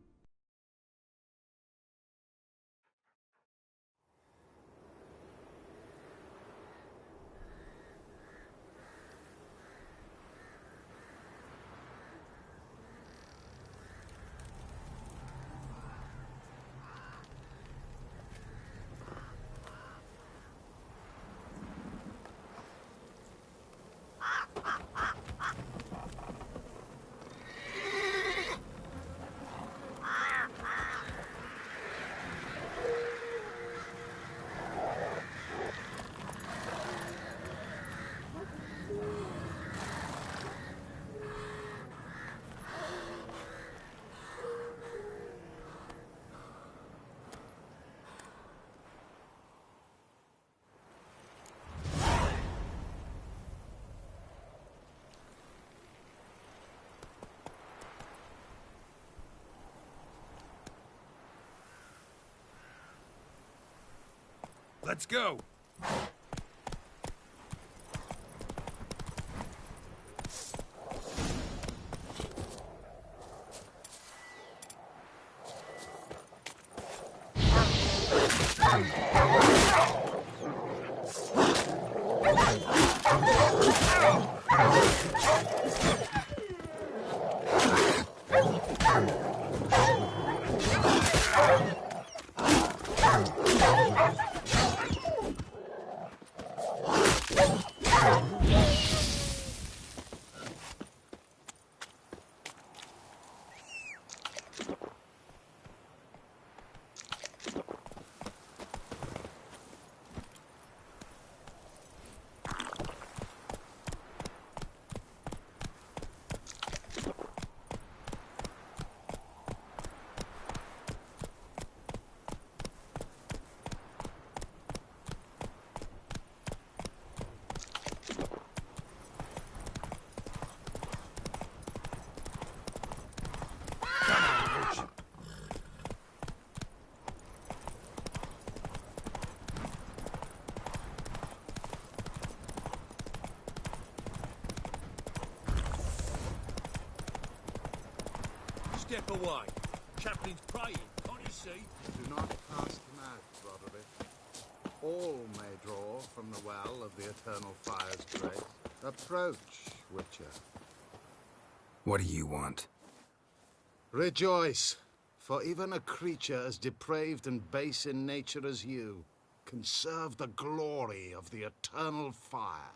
Let's go! Step away. Chaplain's praying, can't you see? Do not cast him out, Roderick. All may draw from the well of the Eternal Fire's grace. Approach, Witcher. What do you want? Rejoice, for even a creature as depraved and base in nature as you can serve the glory of the eternal fire.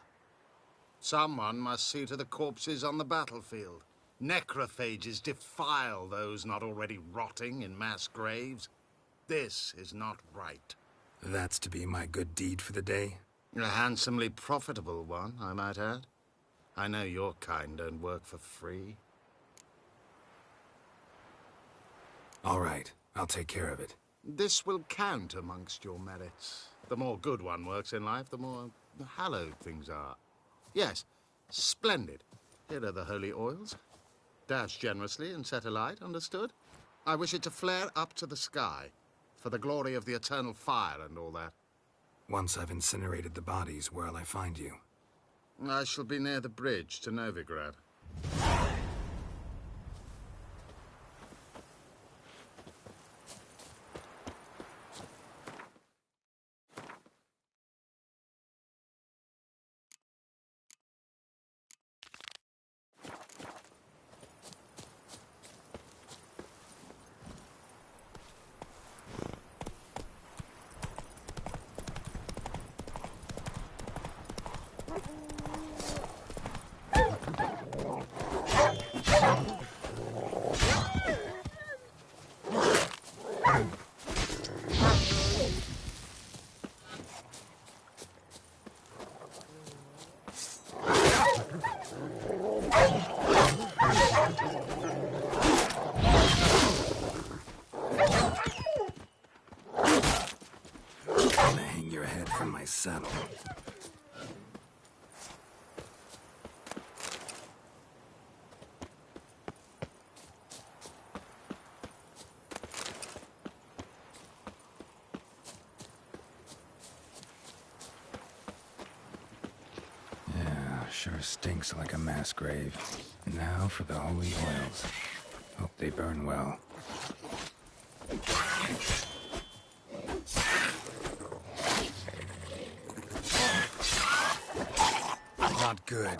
Someone must see to the corpses on the battlefield. Necrophages defile those not already rotting in mass graves. This is not right. That's to be my good deed for the day? A handsomely profitable one, I might add. I know your kind don't work for free. All right, I'll take care of it. This will count amongst your merits. The more good one works in life, the more hallowed things are. Yes, splendid. Here are the holy oils. Dash generously and set alight, understood? I wish it to flare up to the sky, for the glory of the eternal fire and all that. Once I've incinerated the bodies, where'll I find you? I shall be near the bridge to Novigrad. Saddle. Yeah, sure stinks like a mass grave. Now for the holy oils. Hope they burn well. Not good.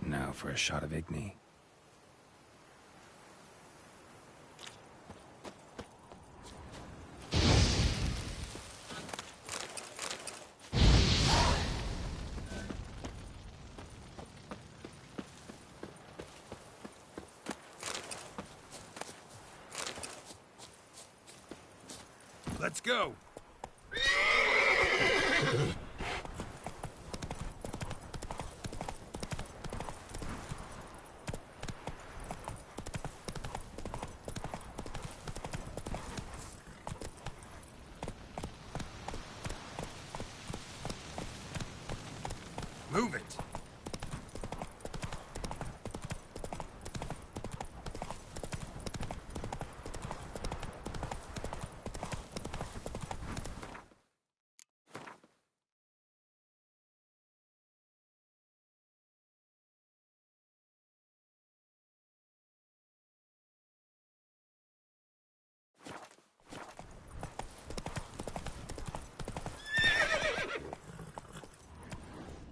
Now for a shot of Igni. Let's go. Move it.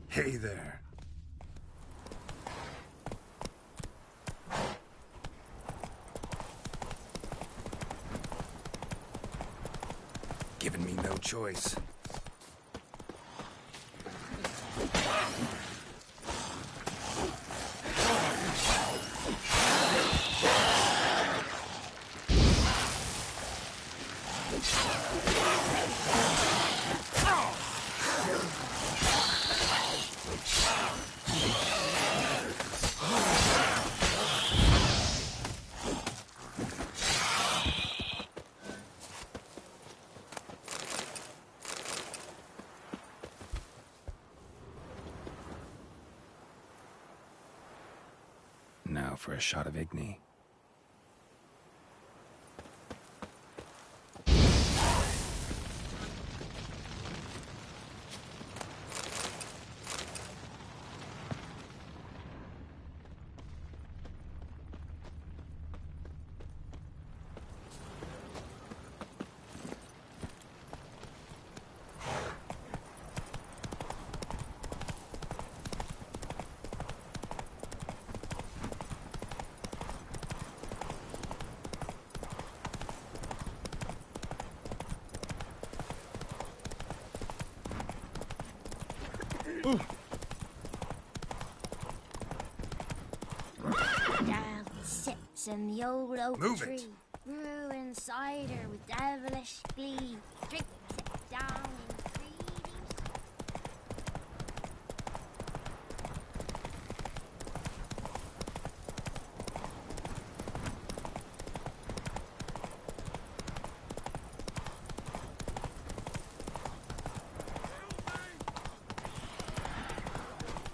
Hey there. Giving me no choice. Now for a shot of Igni. Down sits in the old oak Move tree, it. brewing cider with devilish glee. Drinks it down in greedy.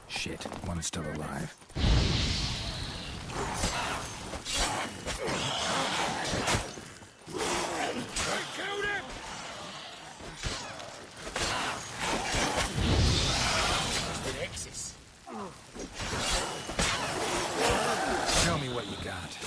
Shit, one's still alive. Show me what you got.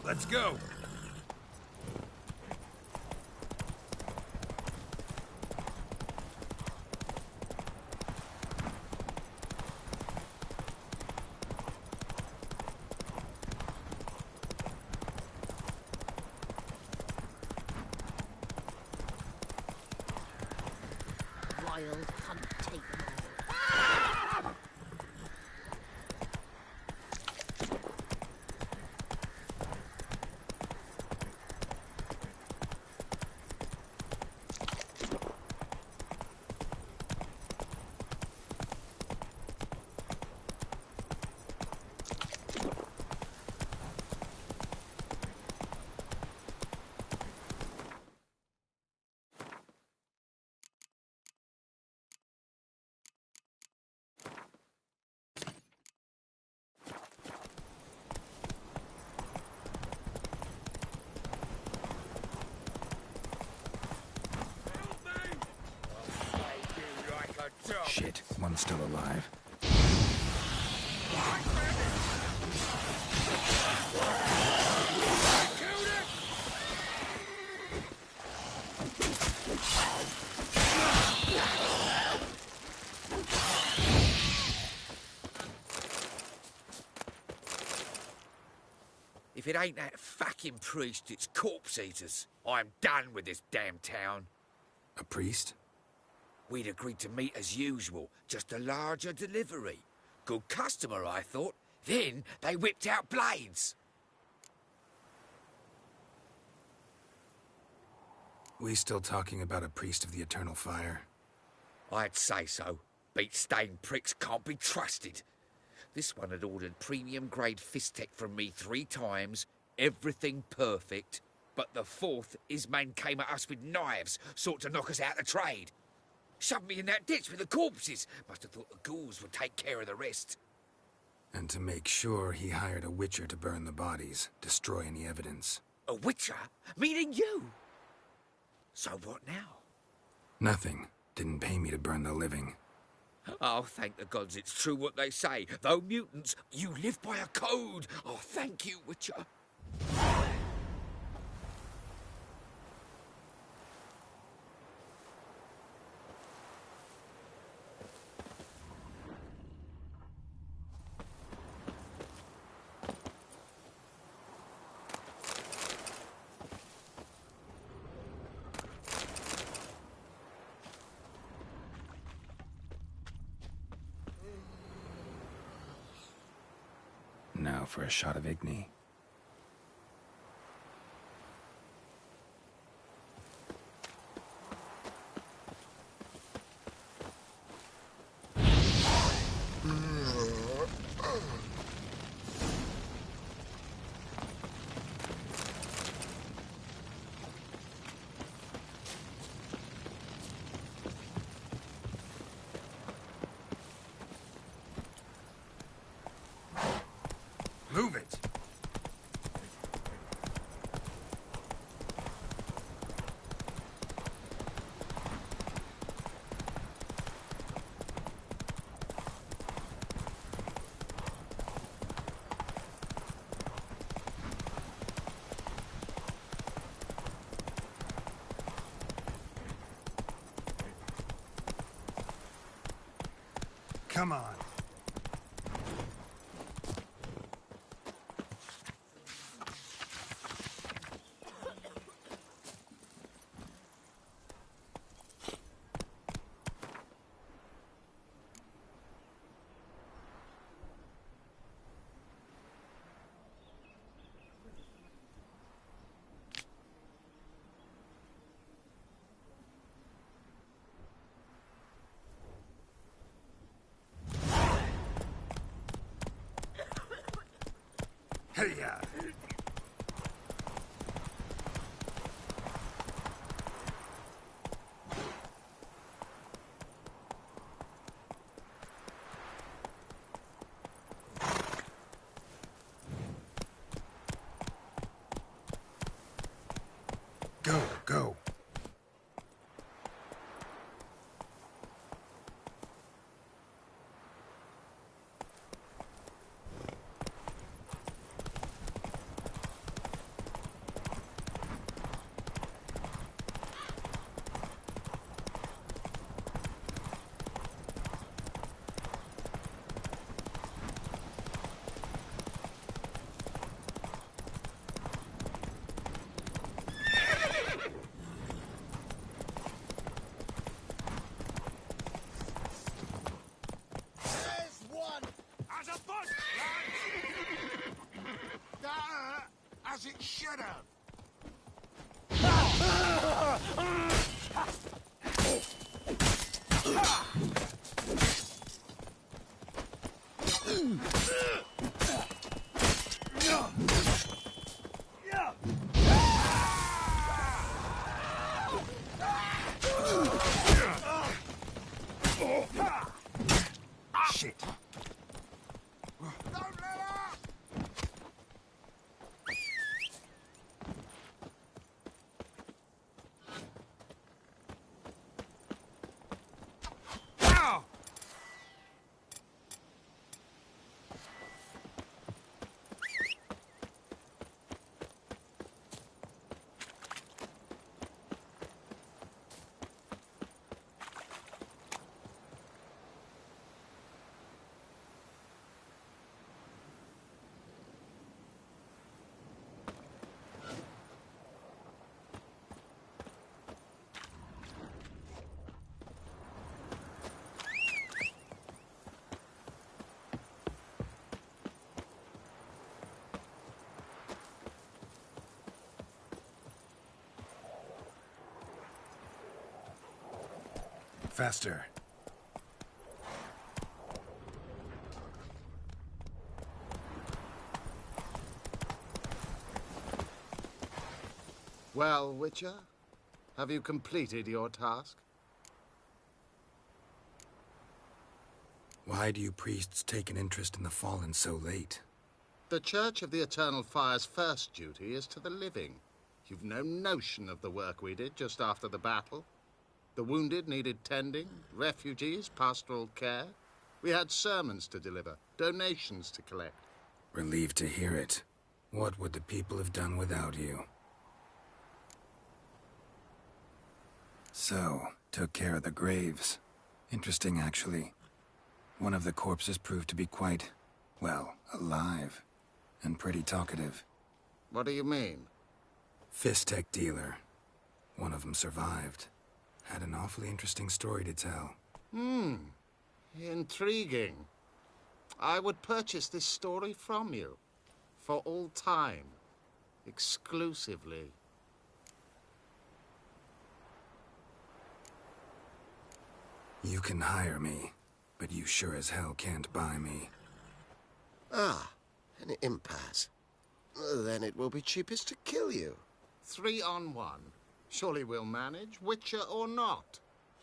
Let's go. Wild hunt take them all. Shit, one's still alive. If it ain't that fucking priest, it's corpse eaters. I'm done with this damn town. A priest? We'd agreed to meet as usual, just a larger delivery. Good customer, I thought. Then they whipped out blades. We still talking about a priest of the eternal fire? I'd say so. Beat-stained pricks can't be trusted. This one had ordered premium-grade fist-tech from me 3 times, everything perfect. But the 4th, his men came at us with knives, sought to knock us out of trade. Shoved me in that ditch with the corpses. Must have thought the ghouls would take care of the rest. And to make sure, he hired a witcher to burn the bodies, destroy any evidence. A witcher? Meaning you? So what now? Nothing. Didn't pay me to burn the living. Oh, thank the gods it's true what they say. Though mutants, you live by a code. Oh, thank you, Witcher. Now for a shot of Igni. Come on. Hey-ya! Go, go. As it should have. Shit. Faster. Well, Witcher, have you completed your task? Why do you priests take an interest in the fallen so late? The Church of the Eternal Fire's first duty is to the living. You've no notion of the work we did just after the battle. The wounded needed tending, refugees, pastoral care. We had sermons to deliver, donations to collect. Relieved to hear it. What would the people have done without you? So, took care of the graves. Interesting, actually. One of the corpses proved to be quite, well, alive. And pretty talkative. What do you mean? Fist tech dealer. One of them survived. Had an awfully interesting story to tell. Intriguing. I would purchase this story from you. For all time. Exclusively. You can hire me, but you sure as hell can't buy me. Ah, an impasse. Then it will be cheapest to kill you. 3 on 1. Surely we'll manage, Witcher or not.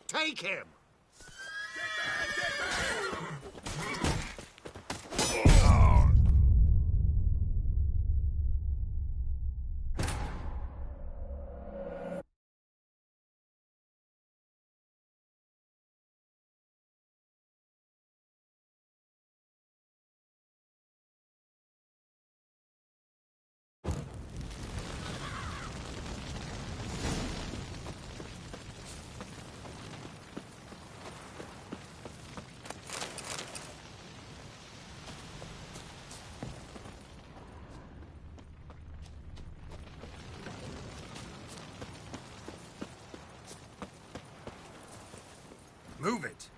Take him! Move it!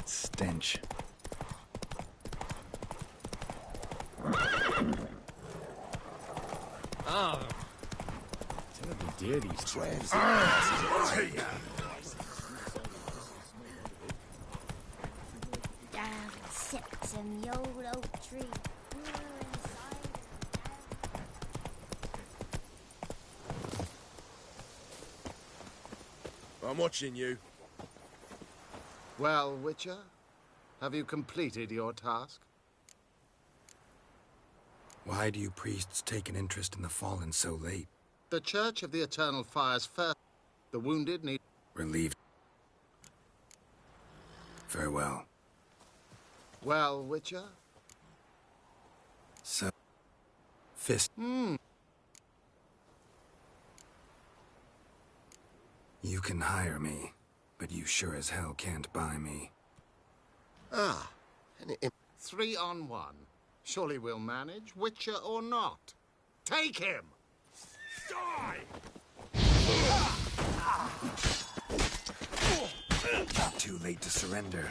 Stench. Oh. Terribly dear, these trains. Down sits in the old oak tree. I'm watching you. Well, Witcher, have you completed your task? Why do you priests take an interest in the fallen so late? The Church of the Eternal Fire's first. The wounded need... Relieved. Farewell. Well, Witcher? So... Fist. You can hire me, but you sure as hell can't buy me. Ah, 3 on 1. Surely we'll manage, Witcher or not. Take him! Die! Too late to surrender.